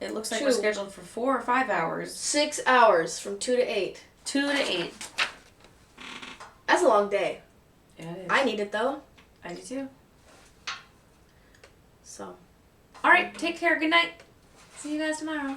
It looks like 2. we're scheduled for 4 or 5 hours. 6 hours from 2 to 8. 2 to 8. That's a long day. Yeah, it is. I need it though. I do too. So. Alright, take care. Good night. See you guys tomorrow.